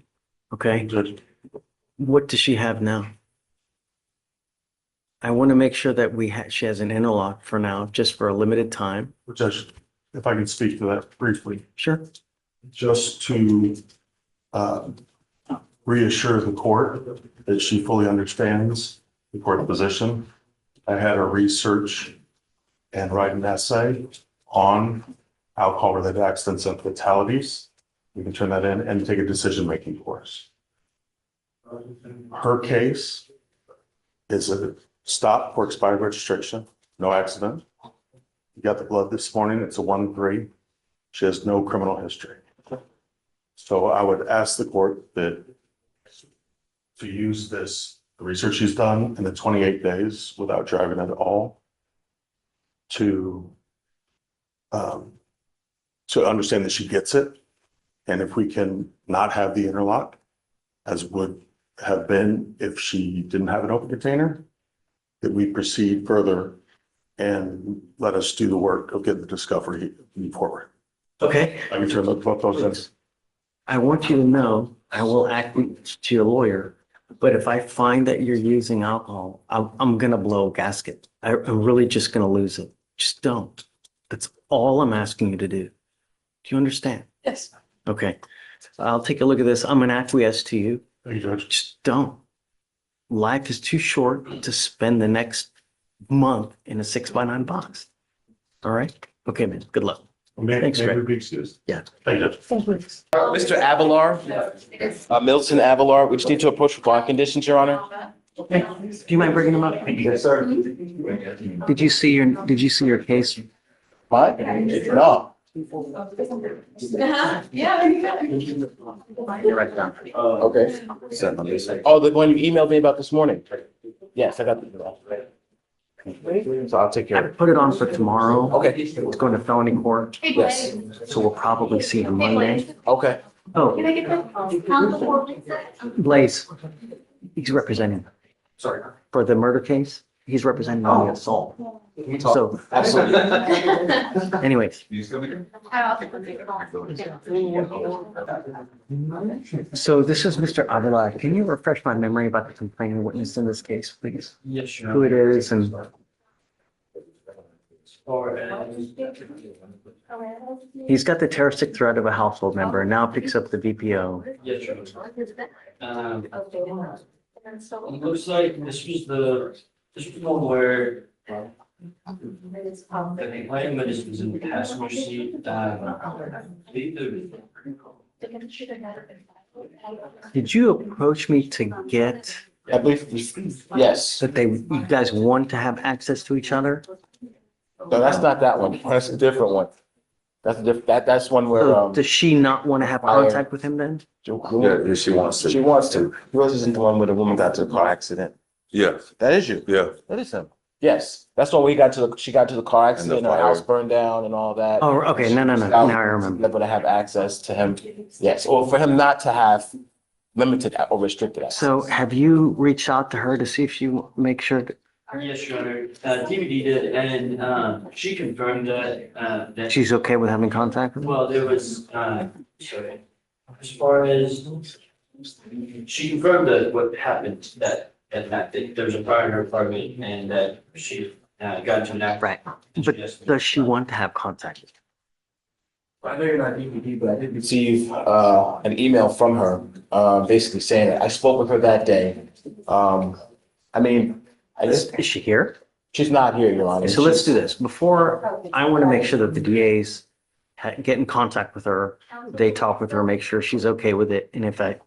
Okay. Judge, What does she have now? I want to make sure that she has an interlock for now, just for a limited time. Judge, if I could speak to that briefly, Sure. just to reassure the court that she fully understands the court position. I had her research and write an essay on alcohol-related accidents and fatalities. We can turn that in and take a decision-making course. Her case is a stop for expired registration, no accident. You got the blood this morning, it's a 1-3. She has no criminal history. So I would ask the court that to use this, the research she's done in the 28 days without driving at all to understand that she gets it. And if we can not have the interlock, as would have been if she didn't have an open container, that we proceed further and let us do the work of getting the discovery forward. Okay. I can turn both those in. I want you to know, I will act to your lawyer, but if I find that you're using alcohol, I'm gonna blow a gasket. I'm really just gonna lose it. Just don't. That's all I'm asking you to do. Do you understand? Yes. Okay. I'll take a look at this. I'm gonna acquiesce to you. Thank you, Judge. Just don't. Life is too short to spend the next month in a 6x9 box. All right? Okay, man. Good luck. Thanks, May we Greg. be excused? Yeah. Thank you. Mr. Avalar, Milton Avalar, we just need to approach for bond conditions, Your Honor. Okay. Do you mind bringing them up? Yes, sir. Did you see your case? What? No. Yeah, there you go. Right down. Okay. Oh, the one you emailed me about this morning? Yes, I got the. So I'll take care of I it. put it on for tomorrow. Okay. It's going to felony court, Yes. so we'll probably see him Monday. Okay. Oh, Can I get the? Blaze, he's representing Sorry. for the murder case. He's representing on the assault. We talk. So Absolutely. anyways, so this is Mr. Avila. Can you refresh my memory about the complaining witness in this case, please? Yes, sure. Who it is and he's got the terroristic threat of a household member and now picks up the VPO. Yes, sure. It looks like this was the one where the complainant was in the passenger seat. I believe Did you approach me to get I believe, yes. that you guys want to have access to each other? No, that's not that one. That's a different one. That's one where, So does she not want to have contact with him then? Yeah, she wants to. She wants to. Yours isn't the one where the woman got to the car accident. Yes, That is you. yeah. That is him. Yes, that's when she got to the car accident, and her fire. house burned down and all that. Oh, okay. No. Now I remember. Able to have access to him. Yes, or for him not to have limited or restricted access. So have you reached out to her to see if she make sure that Yes, Your Honor. DVD did, and she confirmed that she's okay with having contact with him? well, there was sorry. As far as she confirmed that what happened that there was a fire in her apartment and that she got into an accident. Right. But does she want to have contact with him? I know you're not DVD, but I did receive an email from her, basically saying that I spoke with her that day. I mean, I guess Is she here? she's not here, Your Honor. So let's do this. Before, I want to make sure that the DAs get in contact with her. They talk with her, make sure she's okay with it. And if that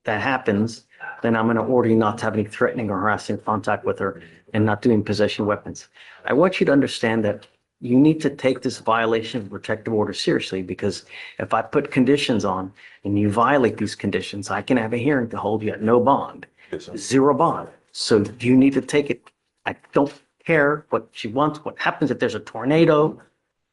happens, then I'm going to order you not to have any threatening or harassing contact with her and not doing possession of weapons. I want you to understand that you need to take this violation of protective order seriously, because if I put conditions on and you violate these conditions, I can have a hearing to hold you at no bond, Yes, sir. 0 bond. So you need to take it. I don't care what she wants, what happens if there's a tornado.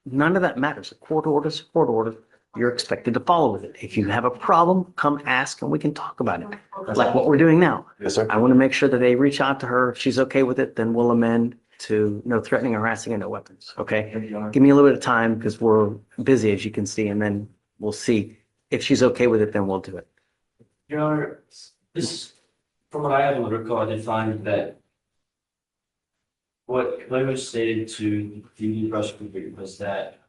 None of that matters. A court order is a court order. You're expected to follow with it. If you have a problem, come ask and we can talk about it, like what we're doing now. Yes, sir. I want to make sure that they reach out to her. If she's okay with it, then we'll amend to no threatening, harassing, and no weapons. Okay? Give me a little bit of time because we're busy, as you can see, and then we'll see. If she's okay with it, then we'll do it. Your Honor, this, from what I have on the record, I did find that what was stated to the prosecutor was that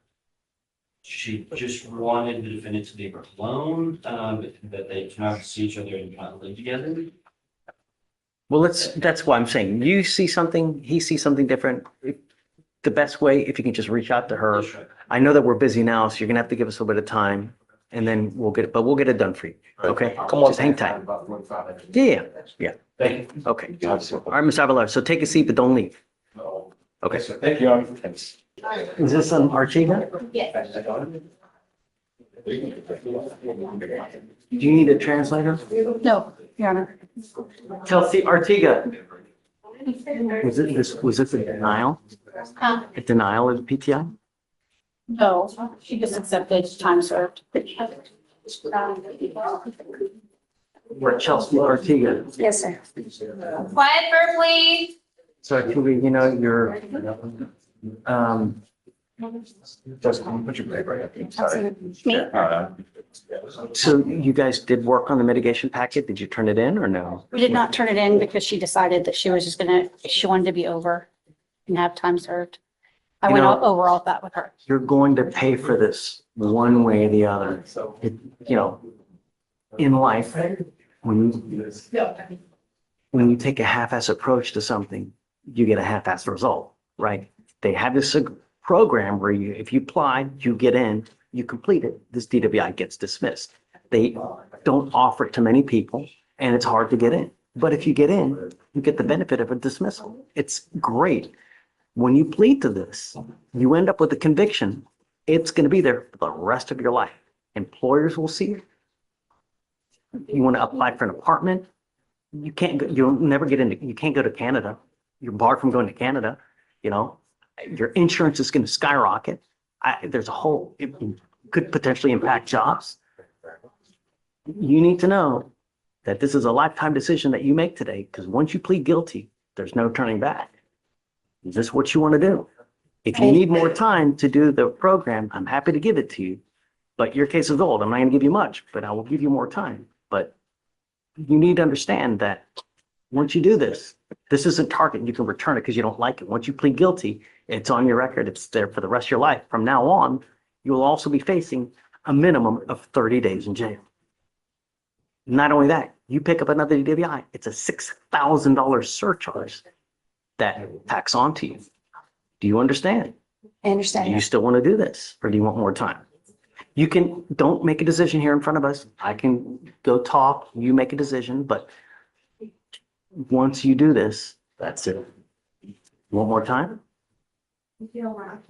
she just wanted the defendant to leave her alone, that they cannot see each other and not live together. Well, that's why I'm saying you see something, he sees something different. the best way, if you can just reach out to her. I know that we're busy now, so you're gonna have to give us a little bit of time and then we'll get it, but we'll get it done for you. Okay? Come on. Just hang tight. About 45 minutes. Yeah. Thank you. Okay. All right, Mr. Avalar. So take a seat, but don't leave. Okay. Yes, sir. Thank you. Thanks. Is this an Artiga? Yes. Do you need a translator? No, Your Honor. Chelsea Artiga. Was it a denial? A denial of PTI? No, she just accepted time served. We're Chelsea Artiga. Yes, sir. Quiet, please. So Artiga, you know, you're, Just put your paper right. Sorry. Me? so you guys did work on the mitigation packet. Did you turn it in or no? We did not turn it in because she decided that she was just she wanted to be over and have time served. I You went know- over all that with her. You're going to pay for this one way or the other. You know, in life, when you take a half-ass approach to something, you get a half-ass result, right? They have this program where if you apply, you get in, you complete it, this DWI gets dismissed. They don't offer it to many people and it's hard to get in. But if you get in, you get the benefit of a dismissal. It's great. When you plead to this, you end up with a conviction. It's going to be there for the rest of your life. Employers will see it. You want to apply for an apartment. You can't go, you'll never get into, you can't go to Canada. You're barred from going to Canada. You know, your insurance is going to skyrocket. There's a whole, it could potentially impact jobs. You need to know that this is a lifetime decision that you make today, because once you plead guilty, there's no turning back. Is this what you want to do? If you need more time to do the program, I'm happy to give it to you. But your case is old. I'm not going to give you much, but I will give you more time. But you need to understand that once you do this, this isn't target. You can return it because you don't like it. Once you plead guilty, it's on your record. It's there for the rest of your life. From now on, you'll also be facing a minimum of 30 days in jail. Not only that, you pick up another DWI, it's a $6,000 surcharge that tacks onto you. Do you understand? I understand. Do you still want to do this or do you want more time? You can, don't make a decision here in front of us. I can go talk, you make a decision, but once you do this, that's it. Want more time?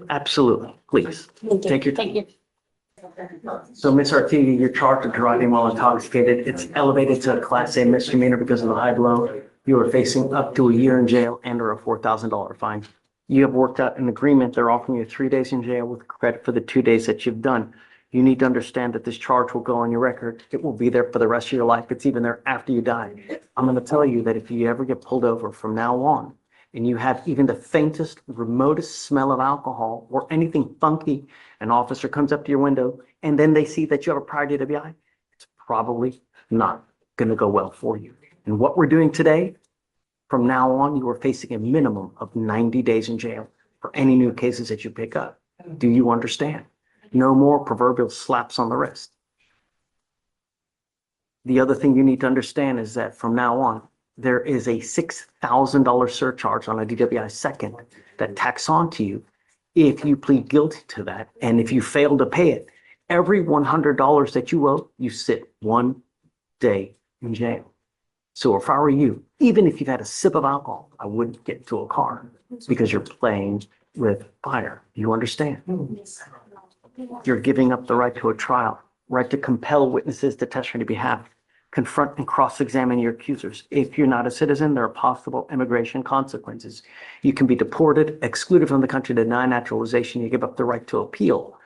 Absolutely. Please, take your time. Thank you. So Ms. Artiga, you're charged with driving while intoxicated. It's elevated to a Class A misdemeanor because of the high blow. You are facing up to a year in jail and or a $4,000 fine. You have worked out an agreement. They're offering you 3 days in jail with credit for the 2 days that you've done. You need to understand that this charge will go on your record. It will be there for the rest of your life. It's even there after you die. I'm going to tell you that if you ever get pulled over from now on and you have even the faintest, remotest smell of alcohol or anything funky, an officer comes up to your window and then they see that you have a prior DWI, it's probably not going to go well for you. And what we're doing today, from now on, you are facing a minimum of 90 days in jail for any new cases that you pick up. Do you understand? No more proverbial slaps on the wrist. The other thing you need to understand is that from now on, there is a $6,000 surcharge on a DWI second that tacks onto you if you plead guilty to that. And if you fail to pay it, every $100 that you owe, you sit 1 day in jail. So if I were you, even if you've had a sip of alcohol, I wouldn't get into a car because you're playing with fire. You understand? You're giving up the right to a trial, right to compel witnesses to testify on your behalf, confront and cross-examine your accusers. If you're not a citizen, there are possible immigration consequences. You can be deported, excluded from the country, denied naturalization. You give up the right to appeal,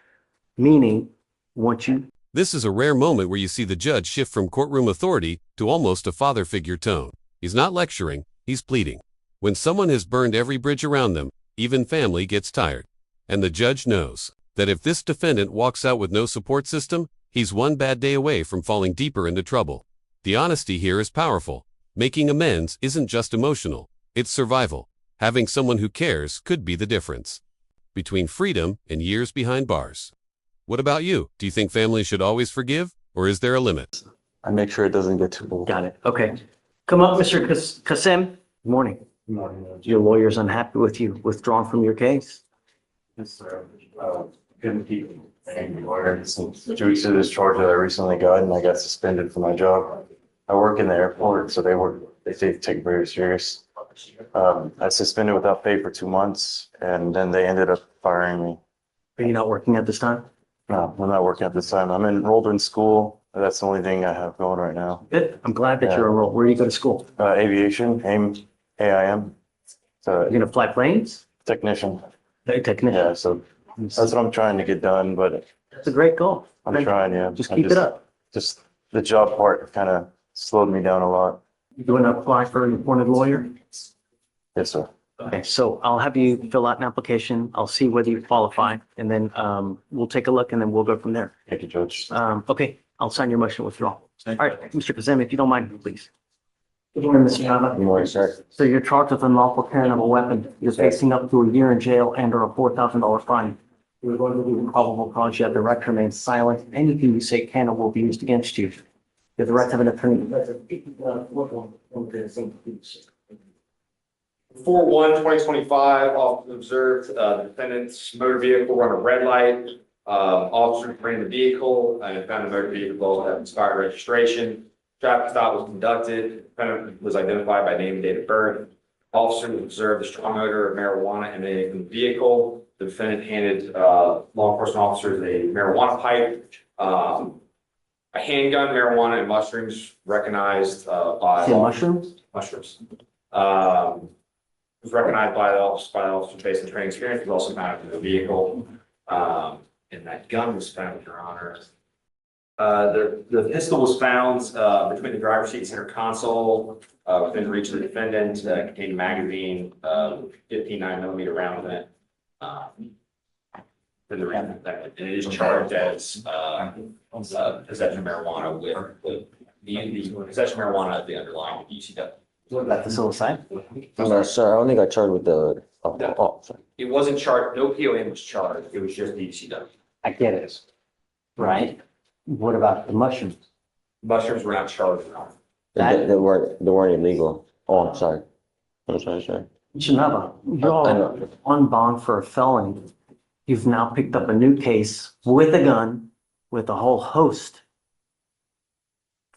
meaning once you... This is a rare moment where you see the judge shift from courtroom authority to almost a father figure tone. He's not lecturing, he's pleading. When someone has burned every bridge around them, even family gets tired. And the judge knows that if this defendant walks out with no support system, he's one bad day away from falling deeper into trouble. The honesty here is powerful. Making amends isn't just emotional, it's survival. Having someone who cares could be the difference between freedom and years behind bars. What about you? Do you think families should always forgive, or is there a limit? I make sure it doesn't get too old. Got it. Okay. Come up, Mr. Kasem. Good morning. Your lawyer's unhappy with you, withdrawn from your case. Yes, sir. Couldn't keep paying lawyers due to this charge that I recently got, and I got suspended from my job. I work in the airport, so they take it very serious. I suspended without pay for 2 months, and then they ended up firing me. Are you not working at this time? No, I'm not working at this time. I'm enrolled in school. That's the only thing I have going right now. Good. I'm glad that you're enrolled. Where do you go to school? Aviation, AIM. So You're gonna fly planes? technician. Technician. Yeah, so that's what I'm trying to get done, but That's a great goal. I'm trying, yeah. Just I keep it up. Just the job part kind of slowed me down a lot. You want to apply for an appointed lawyer? Yes, sir. Okay, so I'll have you fill out an application. I'll see whether you qualify, and then we'll take a look, and then we'll go from there. Thank you, Judge. Okay, I'll sign your motion withdrawal. All right, Mr. Kazem, if you don't mind, please. Good morning, Mr. Yama. Good morning, sir. So you're charged with unlawful carrying of a weapon. You're facing up to a year in jail and or a $4,000 fine. You're going to do probable cause. You have the right to remain silent. Anything you say can or will be used against you. You have the right to have an attorney. 4/1/2025, officer observed the defendant's motor vehicle run a red light. Officer ran the vehicle and found the motor vehicle had expired registration. Traffic stop was conducted. Defendant was identified by name and date of birth. Officer observed a strong odor of marijuana emanating from the vehicle. The defendant handed law enforcement officers a marijuana pipe, a handgun, marijuana, and mushrooms recognized by Mushrooms? mushrooms. Was recognized by the officer based on training experience. Was also found in the vehicle, and that gun was found, Your Honor. The pistol was found between the driver's seat and center console, within reach of the defendant. Contained a magazine, 15 9mm round in it. And it is charged as possession of marijuana with the possession of marijuana as the underlying UCW. What about the suicide? No, sir, I only got charged with the, sorry. It wasn't charged, no POM was charged, it was just the UCW. I get it. Right? What about the mushrooms? Mushrooms were not charged. They weren't illegal. Oh, I'm sorry. Sorry. Janava, you're on bond for a felony. You've now picked up a new case with a gun, with a whole host.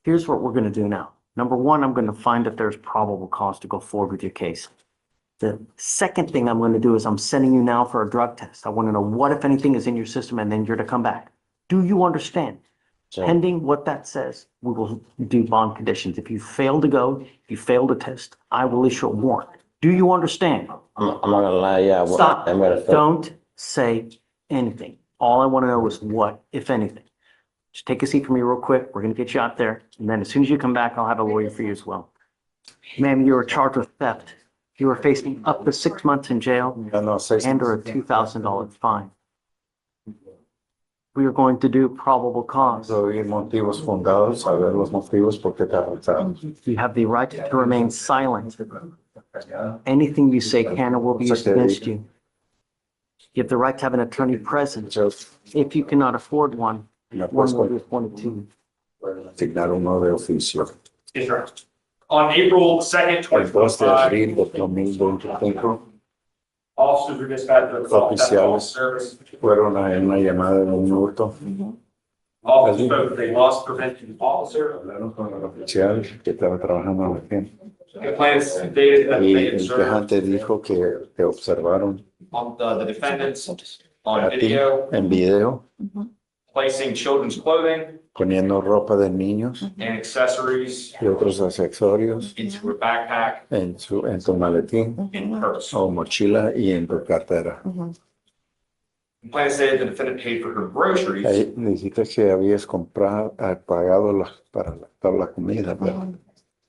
Here's what we're gonna do now. Number one, I'm gonna find that there's probable cause to go forward with your case. The second thing I'm gonna do is I'm sending you now for a drug test. I wanna know what, if anything, is in your system, and then you're to come back. Do you understand? Sure. Pending what that says, we will do bond conditions. If you fail to go, if you fail to test, I will issue a warrant. Do you understand? I'm not gonna lie, yeah. Stop. I'm gonna. Don't say anything. All I want to know is what, if anything. Just take a seat for me real quick. We're going to get you out there. And then as soon as you come back, I'll have a lawyer for you as well. Ma'am, you were charged with theft. You are facing up to 6 months in jail and or a $2,000 fine. We are going to do probable cause. Motivos fundados, saber los motivos por qué te arrestaron. You have the right to remain silent. Anything you say can or will be used against you. You have the right to have an attorney present. If you cannot afford one, one will be appointed to you. Asignar uno de oficio. Yes, sir. On April 2nd, El 2 de 2025, abril de 2025, officers were dispatched to the oficiales service. fueron a una llamada de un minuto. Officers spoke with a loss prevention officer. Hablaron con el oficial que estaba trabajando aquí. The complainant stated that Y they el observed quejante dijo que te observaron on the defendants a on ti video en video placing children's clothing poniendo ropa de niños and accessories y otros accesorios into a backpack en tu maletín and purse. o mochila y en tu cartera. Complainant said the defendant paid for her groceries. Ahí dijiste que habías pagado para toda la comida,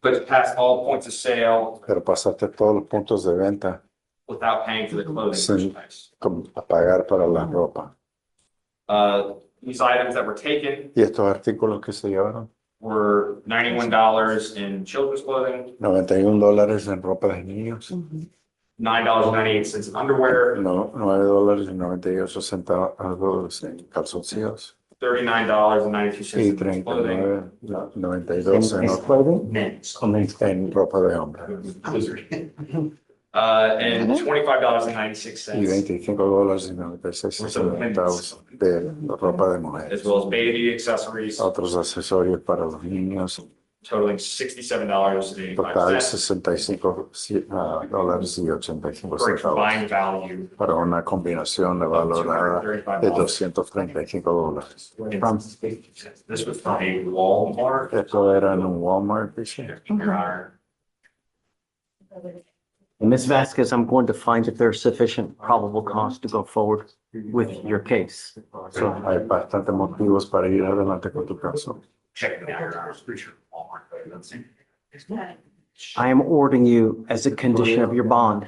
But passed all points of sale pero pasaste todos los puntos de venta without paying for the clothing sin merchandise. pagar para la ropa. These items that were taken Y estos artículos que se llevaron, were $91 in children's clothing, $91 en ropa de niños, $9.98 in underwear, no, $9.98 en calzoncillos $39.92 y in clothing. $39.92 ¿Es clothing? Men's. en ropa de hombre. And $25.96. Y $25.96 de ropa de mujer. As well as baby accessories Otros accesorios para los niños, totaling $67.85 total $65.85 for a combined value. para una combinación de valorada de $235. This was from a Walmart. Esto era en un Walmart, dice. Your Honor. Ms. Vasquez, I'm going to find that there's sufficient probable cause to go forward with your case. So, hay bastantes motivos para ir adelante con tu caso. Check me out, Your Honor. It's pretty sure Walmart. I am ordering you as a condition of your bond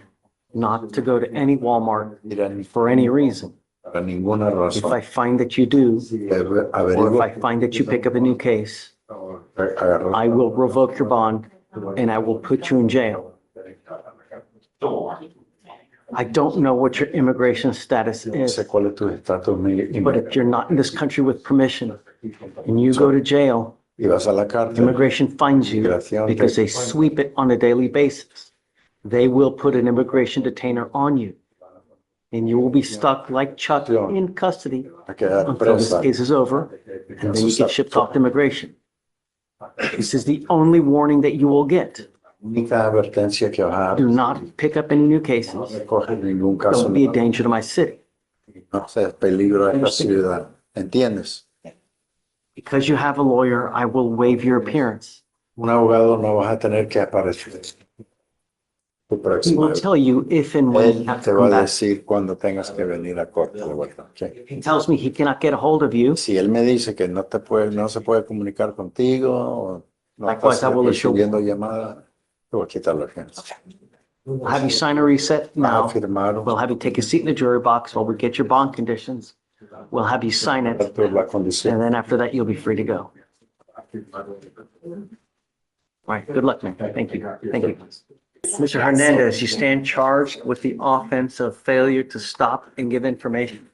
not to go to any Walmart for any reason. Para ninguna If I razón. find that you do, or if I find that you pick up a new case, I will revoke your bond and I will put you in jail. I don't know what your immigration status No is, sé cuál es tu estatus but if you're not in this country with permission and you go to jail, y vas a la cárcel. immigration finds you because they sweep it on a daily basis. They will put an immigration detainer on you. And you will be stuck like Chuck in custody A quedar until this presa. case is over, and then you get shipped off to immigration. This is the only warning that you will get. Única advertencia que vas a Do not pick up any new cases. coger ningún caso. Don't be a danger to my city. No seas peligro a esta ciudad. ¿Entiendes? Because you have a lawyer, I will waive your appearance. Un abogado no vas a tener que aparecer. Tu He próxima will vez. tell you if and when you Él have te to va come a back. decir cuando tengas que venir a corte de vuelta. ¿Ok? He tells me he cannot get a hold of you. Si él me dice que no se puede comunicar contigo, o no Likewise, estás I will issue- recibiendo llamadas, te voy a quitar la urgencia. We'll have you sign a reset Vas a now. firmar We'll have you take a seat in the jury box while we get your bond conditions. We'll have you sign it, la condición. and then after that, you'll be free to go. All right, good luck, man. Thank you. Thank you. Mr. Hernandez, you stand charged with the offense of failure to stop and give information.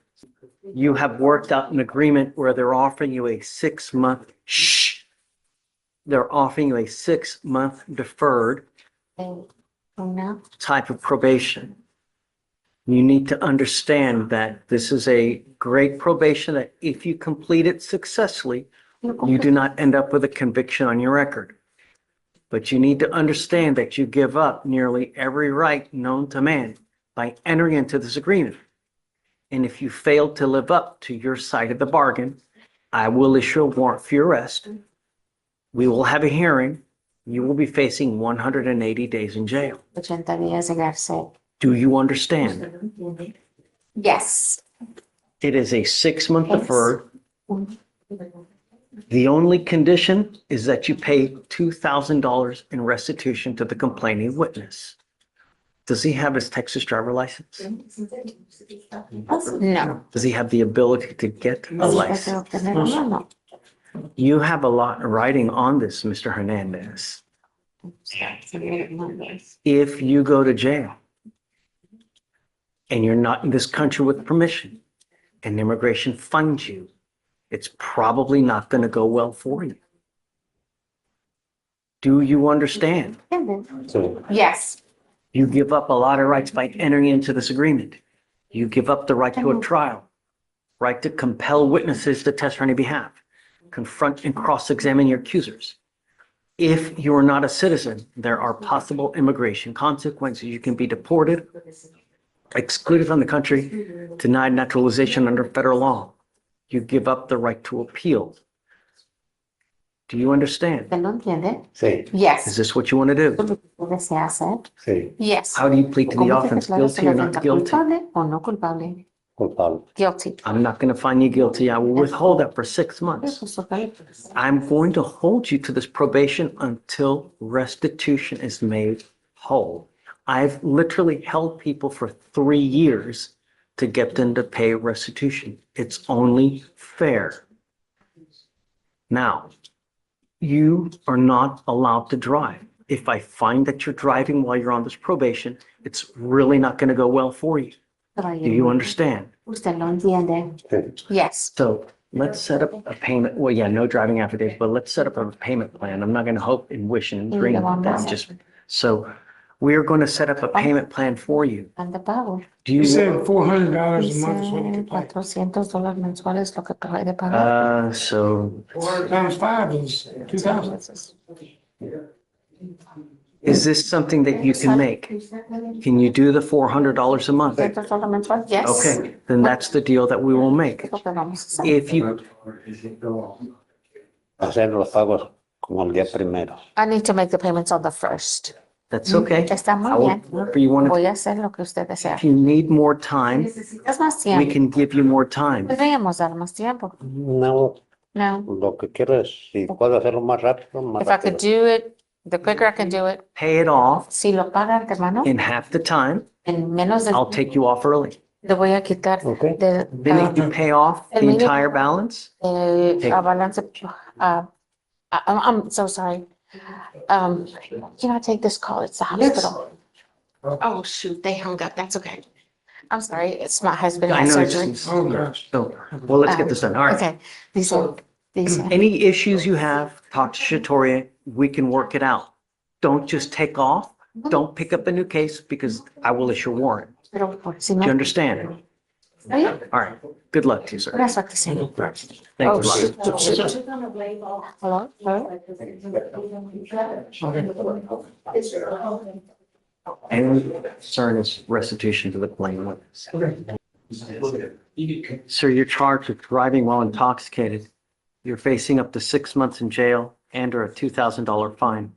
You have worked out an agreement where they're offering you a 6-month, they're offering you a 6-month deferred type of probation. You need to understand that this is a great probation that if you complete it successfully, you do not end up with a conviction on your record. But you need to understand that you give up nearly every right known to man by entering into this agreement. And if you fail to live up to your side of the bargain, I will issue a warrant for your arrest. We will have a hearing. You will be facing 180 days in jail. 80 días de cárcel. Do you understand? Yes. It is a 6-month deferred. The only condition is that you pay $2,000 in restitution to the complaining witness. Does he have his Texas driver license? No. Does he have the ability to get a license? No. You have a lot writing on this, Mr. Hernandez. If you go to jail and you're not in this country with permission and immigration finds you, it's probably not going to go well for you. Do you understand? Yes. You give up a lot of rights by entering into this agreement. You give up the right to a trial, right to compel witnesses to testify on your behalf, confront and cross-examine your accusers. If you are not a citizen, there are possible immigration consequences. You can be deported, excluded from the country, denied naturalization under federal law. You give up the right to appeal. Do you understand? ¿Lo entiende? Sí, Is Yes. this what you want to do? ¿Lo que desea hacer? sí, Yes. How do you plead to the ¿Cómo te offense, declaras guilty or en la not ofensa, guilty? culpable o no culpable? culpable. Guilty. I'm not going to find you guilty. I will withhold that for 6 months. I'm going to hold you to this probation until restitution is made whole. I've literally held people for 3 years to get them to pay restitution. It's only fair. Now, you are not allowed to drive. If I find that you're driving while you're on this probation, it's really not going to go well for you. Do you understand? Usted lo entiende. Sí. Yes. So let's set up a payment. Well, yeah, no driving affidavit, but let's set up a payment plan. I'm not going to hope and wish and dream that just, so We're going to set up a payment plan for you. Plan de pago. Do you? He said $400 a Dice month is what he could pay. $400 mensuales lo que acaba de pagar. So 400 times 5 is 2,000. is this something that you can make? Can you do the $400 a month? $400 mensual? Yes. Okay, then that's the deal that we will make. Es lo que vamos a hacer. If you, Hacer los pagos como el día primero. I need to make the payments on the first. that's okay. Está muy I will- bien. whatever you want to, Voy a hacer lo que usted desea. if you need more time, ¿Necesitas más we tiempo? can give you more time. Podríamos dar más tiempo. No, No. lo que quiero es, si puedo hacerlo más rápido, más If I could rápido. do it, the quicker I can do it, Pay it off si lo paga antemano, in half the time. en menos de, I'll take you off early. le voy a quitar Okay. de, Then if you pay off the entire balance, Take- a balance. I'm so sorry. Can I take this call? It's the hospital. Oh, shoot, they hung up. That's okay. I'm sorry. It's my husband I had know surgery. it's, Oh, gosh. so, well, let's get this done. All right. Okay, these, Any issues you have, talk to Shatoria. We can work it out. Don't just take off. Don't pick up a new case because I will issue a warrant. pero si Do no, you understand? ¿está bien? All right. Good luck to you, sir. Buena suerte, señor. Thank Oh, you. shoot, shoot, shoot. Hello? Hello? Any concern is restitution to the claimant. Sir, you're charged with driving while intoxicated. You're facing up to 6 months in jail and or a $2,000 fine.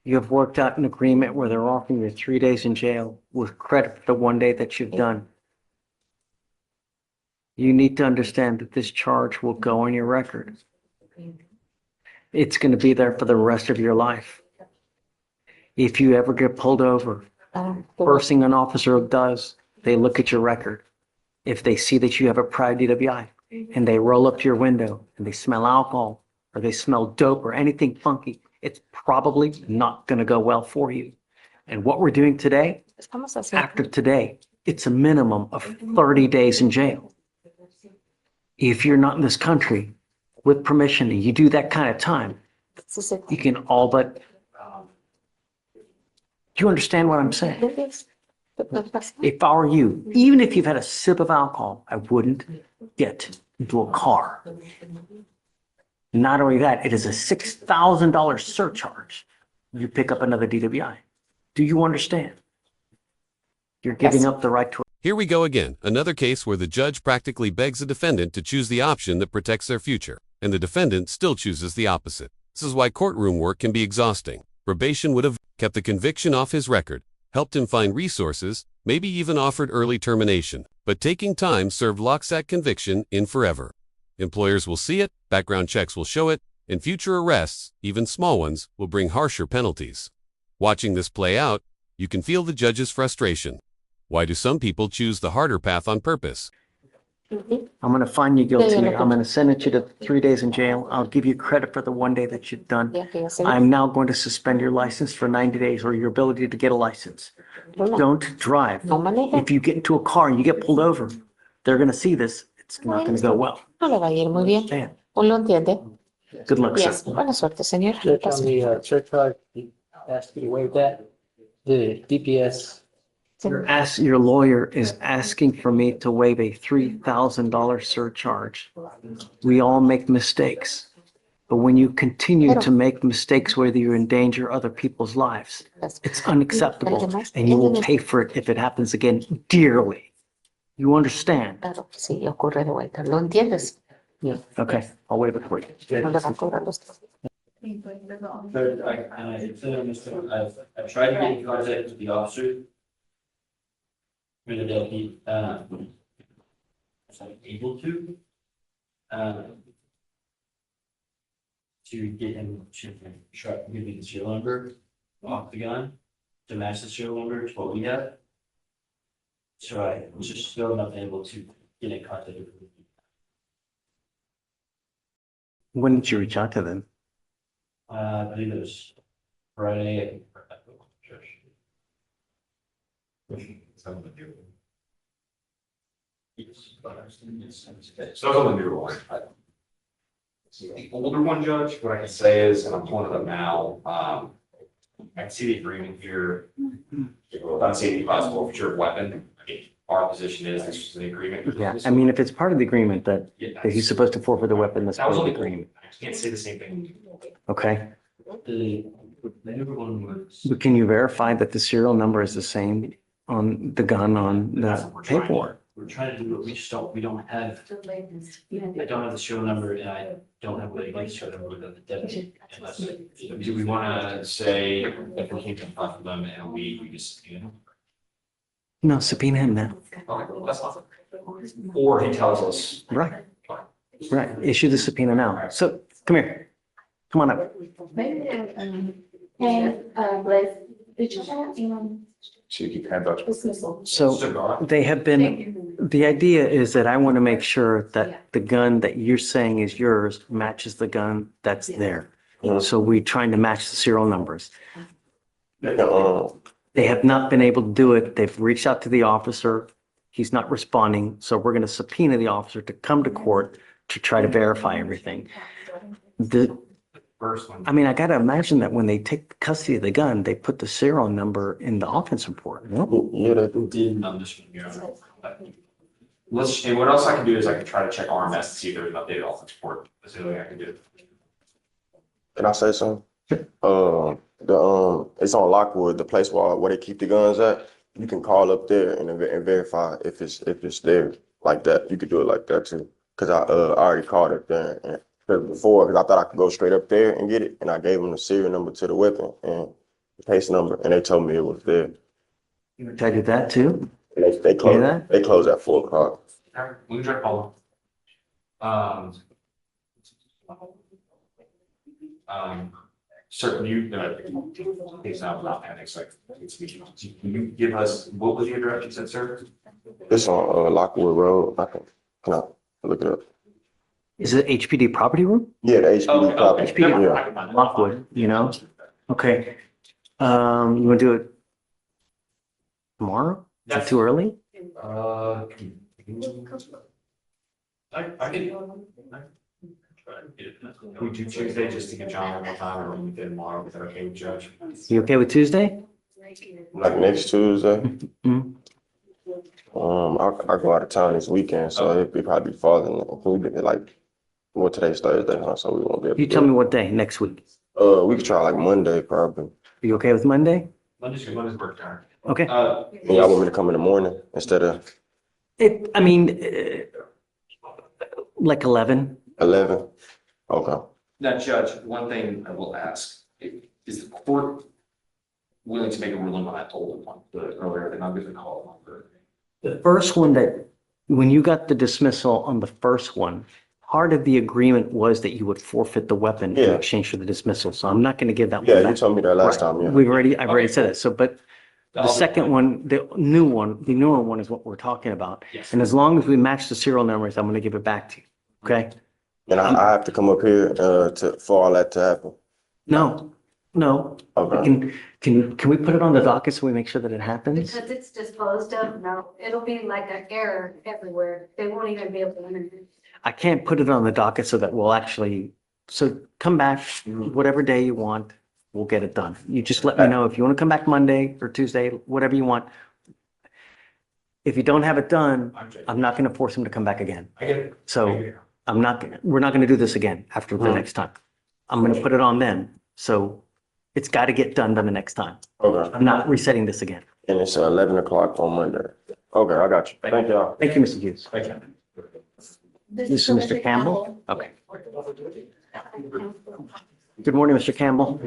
You have worked out an agreement where they're offering you 3 days in jail with credit for the 1 day that you've done. You need to understand that this charge will go on your record. It's going to be there for the rest of your life. If you ever get pulled over, first thing an officer does, they look at your record. If they see that you have a prior DWI and they roll up to your window and they smell alcohol or they smell dope or anything funky, it's probably not going to go well for you. And what we're doing today, Estamos haciendo. after today, it's a minimum of 30 days in jail. If you're not in this country with permission and you do that kind of time, you can all but, do you understand what I'm saying? If I were you, even if you've had a sip of alcohol, I wouldn't get into a car. Not only that, it is a $6,000 surcharge. You pick up another DWI. Do you understand? You're giving up the right to. Here we go again, another case where the judge practically begs the defendant to choose the option that protects their future, and the defendant still chooses the opposite. This is why courtroom work can be exhausting. Probation would have kept the conviction off his record, helped him find resources, maybe even offered early termination. But taking time served locks that conviction in forever. Employers will see it, background checks will show it, and future arrests, even small ones, will bring harsher penalties. Watching this play out, you can feel the judge's frustration. Why do some people choose the harder path on purpose? I'm going to find you guilty. I'm going to sentence you to 3 days in jail. I'll give you credit for the 1 day that you've done. I'm now going to suspend your license for 90 days or your ability to get a license. Don't drive. If you get into a car and you get pulled over, they're going to see this. It's not going to go well. No le va a ir muy bien. Damn. ¿Lo entiende? Good luck, sir. Yes. Buena suerte, señor. Judge, on the surcharge, you asked you to waive that. The DPS. Your lawyer is asking for me to waive a $3,000 surcharge. We all make mistakes. But when you continue to make mistakes, whether you endanger other people's lives, it's unacceptable and you will pay for it if it happens again dearly. You understand? Claro que sí, ocurre de vuelta. ¿Lo entiendes? Yeah. Okay, I'll waive it for you. No le va a cobrar los. I've tried to get in contact with the officer. For the deputy, was I able to get him to try to give me the serial number off the gun to match the serial number to what we have. So I was just still not able to get in contact with him. When did you reach out to them? I believe it was Friday. So on the newer one. The older one, Judge, what I can say is, and I'm pulling it up now, I can see the agreement here. Not safety class forfeiture of weapon. I mean, our position is this is an agreement. Yeah, I mean, if it's part of the agreement that Yeah, that he's supposed to forfeit the weapon, that's that part was of the only, agreement, I can't say the same thing. okay? The other one was. But can you verify that the serial number is the same on the gun on That's the what we're trying to do. paperwork? We're trying to do it, we just don't, we don't have, I don't have the serial number and I don't have a good serial number with the deputy. Unless, Do we wanna say if we can't comply with them and we just, you know? No, subpoena him now. Okay, well, that's fine. Or he tells us. Right, right. Issue the subpoena now. So come here. Come on up. Hey, Blaze, did you have, So you keep hand touch. dismissal? So they have been, the idea is that I want to make sure that the gun that you're saying is yours matches the gun that's there. So we're trying to match the serial numbers. They have not been able to do it. They've reached out to the officer. He's not responding. So we're going to subpoena the officer to come to court to try to verify everything. The, First one. I mean, I got to imagine that when they take custody of the gun, they put the serial number in the offense report. Yeah, they do. Didn't on this one, yeah. Let's, and what else I can do is I can try to check RMS to see if there's an updated offense report. That's the only thing I can do. Can I say something? It's on Lockwood, the place where they keep the guns at. You can call up there and verify if it's there like that. You could do it like that too. Cause I already called up there and before, cause I thought I could go straight up there and get it, and I gave them the serial number to the weapon and the case number, and they told me it was there. Did I do that too? And they close. that? They close at 4 o'clock. All right, we can try to call them. Certain you, it's not panics, like, can you give us, what was the address you said, sir? It's on Lockwood Road. Can I look it up? Is it HPD property room? Yeah, the HPD property. HPD. I Yeah. can find it. Lockwood, you know? Okay. You want to do it tomorrow? Is it too early? I can. We do Tuesday just to get John one more time, or we did tomorrow with our case judge. You okay with Tuesday? Like next Tuesday. Mhm. I go out of town this weekend, so it'd probably be farther than that. We did it like, well, today's Thursday, huh? So we won't be able to You do tell it. me what day next week. We could try like Monday probably. Are you okay with Monday? Monday's work time. Okay. And y'all want me to come in the morning instead of I mean, like 11. 11? Okay. Now, Judge, one thing I will ask, is the court willing to make a ruling on that older one, the earlier, then I'll give the call on The first one that, when you got the dismissal on the first one, part of the agreement was that you would forfeit the weapon in Yeah. exchange for the dismissal. So I'm not going to give that Yeah, one you back. told me that last Right. time, yeah. I've already said it. So, but the second one, the newer one is what we're talking about. Yes. And as long as we match the serial numbers, I'm going to give it back to you. Okay? And I have to come up here for all that to happen. No. Okay. Can we put it on the docket so we make sure that it happens? Because it's disposed of, no, it'll be like an error everywhere. They won't even be able to enter it. I can't put it on the docket so that we'll actually, so come back, whatever day you want, we'll get it done. You just let me know if you want to come back Monday or Tuesday, whatever you want. If you don't have it done, I'm not going to force him to come back again. I get it. So we're not going to do this again after the next time. I'm going to put it on then. So it's got to get done by the next time. Okay. I'm not resetting this again. And it's 11 o'clock on Monday. Okay, I got you. Thank y'all. Thank you, Mr. Hughes. Thank you. This is Mr. Campbell? Okay. Good morning, Mr. Campbell.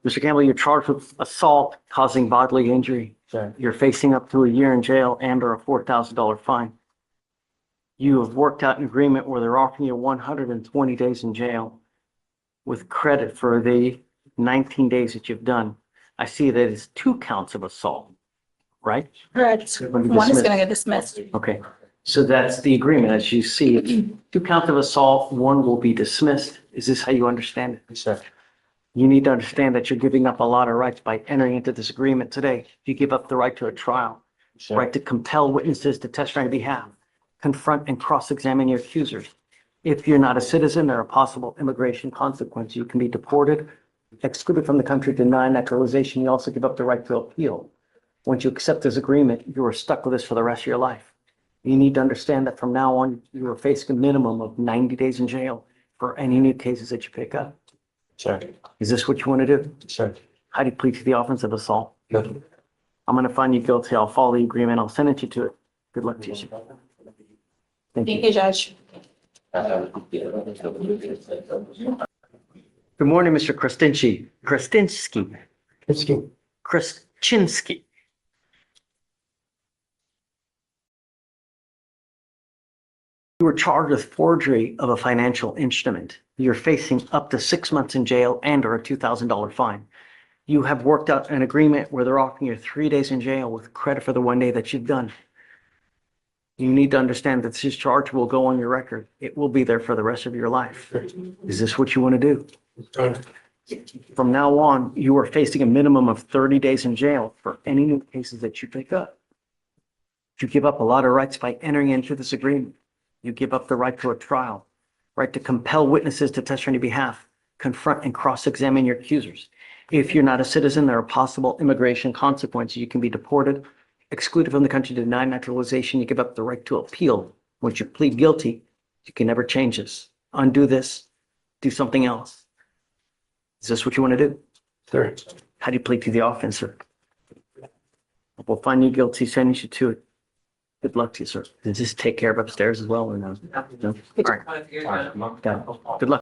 Mr. Campbell, you're charged with assault causing bodily injury. You're facing up to a year in jail and or a $4,000 fine. You have worked out an agreement where they're offering you 120 days in jail with credit for the 19 days that you've done. I see that it's 2 counts of assault, right? Correct. One One is going to get dismissed. Okay, so that's the agreement. As you see, 2 counts of assault, 1 will be dismissed. Is this how you understand it? Yes, sir. You need to understand that you're giving up a lot of rights by entering into this agreement today. You give up the right to a trial, Sure. right to compel witnesses to testify on your behalf, confront and cross-examine your accusers. If you're not a citizen, there are possible immigration consequences. You can be deported, excluded from the country, deny naturalization, you also give up the right to appeal. Once you accept this agreement, you are stuck with this for the rest of your life. You need to understand that from now on, you are facing a minimum of 90 days in jail for any new cases that you pick up. Sure. Is this what you want to do? Sure. How do you plead to the offense of assault? Good. I'm going to find you guilty. I'll follow the agreement. I'll sentence you to it. Good luck to you, sir. Thank you. Thank you, Judge. Good morning, Mr. Krasinski. Krasinski. You were charged with forgery of a financial instrument. You're facing up to 6 months in jail and or a $2,000 fine. You have worked out an agreement where they're offering you 3 days in jail with credit for the 1 day that you've done. You need to understand that this charge will go on your record. It will be there for the rest of your life. Is this what you want to do? From now on, you are facing a minimum of 30 days in jail for any new cases that you pick up. You give up a lot of rights by entering into this agreement. You give up the right to a trial, right to compel witnesses to testify on your behalf, confront and cross-examine your accusers. If you're not a citizen, there are possible immigration consequences. You can be deported, excluded from the country, denied naturalization. You give up the right to appeal. Once you plead guilty, you can never change this. Undo this, do something else. Is this what you want to do? Sure. How do you plead to the offense, sir? We'll find you guilty, sentence you to it. Good luck to you, sir. Does this take care of upstairs as well or no? No? All right. Got it. Good luck.